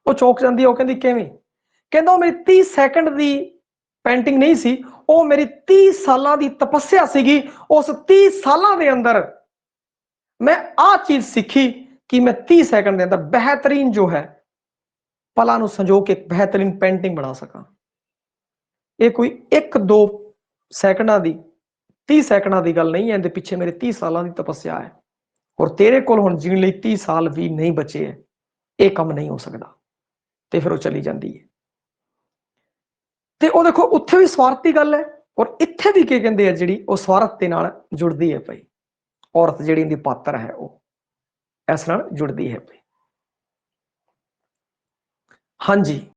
ਉਹ ਚੌਂਕ ਜਾਂਦੀ ਹੈ, ਉਹ ਕਹਿੰਦੀ ਕਿਵੇਂ, ਕਹਿੰਦਾ ਉਹ ਮੇਰੀ 30 ਸੈਕਿੰਡ ਦੀ ਪੈਂਟਿੰਗ ਨਹੀਂ ਸੀ, ਉਹ ਮੇਰੀ 30 ਸਾਲਾਂ ਦੀ ਤਪੱਸਿਆ ਸੀਗੀ। ਉਸ 30 ਸਾਲਾਂ ਦੇ ਅੰਦਰ ਮੈਂ ਆਹ ਚੀਜ਼ ਸਿੱਖੀ ਕਿ ਮੈਂ 30 ਸੈਕਿੰਡ ਦੇ ਅੰਦਰ ਬਿਹਤਰੀਨ ਜੋ ਹੈ ਪਲਾਂ ਨੂੰ ਸੰਜੋ ਕੇ ਬਿਹਤਰੀਨ ਪੈਂਟਿੰਗ ਬਣਾ ਸਕਾਂ। ਇਹ ਕੋਈ 1-2 ਸੈਕਿੰਡਾਂ ਦੀ 30 ਸੈਕਿੰਡਾਂ ਦੀ ਗੱਲ ਨਹੀਂ ਹੈ, ਇਹਦੇ ਪਿੱਛੇ ਮੇਰੇ 30 ਸਾਲਾਂ ਦੀ ਤਪੱਸਿਆ ਹੈ ਔਰ ਤੇਰੇ ਕੋਲ ਹੁਣ ਜੀਣ ਲਈ 30 ਸਾਲ ਵੀ ਨਹੀਂ ਬਚੇ ਹੈ, ਇਹ ਕੰਮ ਨਹੀਂ ਹੋ ਸਕਦਾ। ਤੇ ਫਿਰ ਉਹ ਚਲੀ ਜਾਂਦੀ ਹੈ। ਤੇ ਉਹ ਦੇਖੋ ਉੱਥੇ ਵੀ ਸਵਾਰਥ ਦੀ ਗੱਲ ਹੈ ਔਰ ਇੱਥੇ ਵੀ ਕੀ ਕਹਿੰਦੇ ਆ, ਜਿਹੜੀ ਉਹ ਸਵਾਰਥ ਦੇ ਨਾਲ ਜੁੜਦੀ ਹੈ ਭਾਈ, ਔਰਤ ਜਿਹੜੀ ਇਹਦੀ ਪਾਤਰ ਹੈ ਉਹ ਇਸ ਨਾਲ ਜੁੜਦੀ ਹੈ ਭਾਈ। ਹਾਂਜੀ।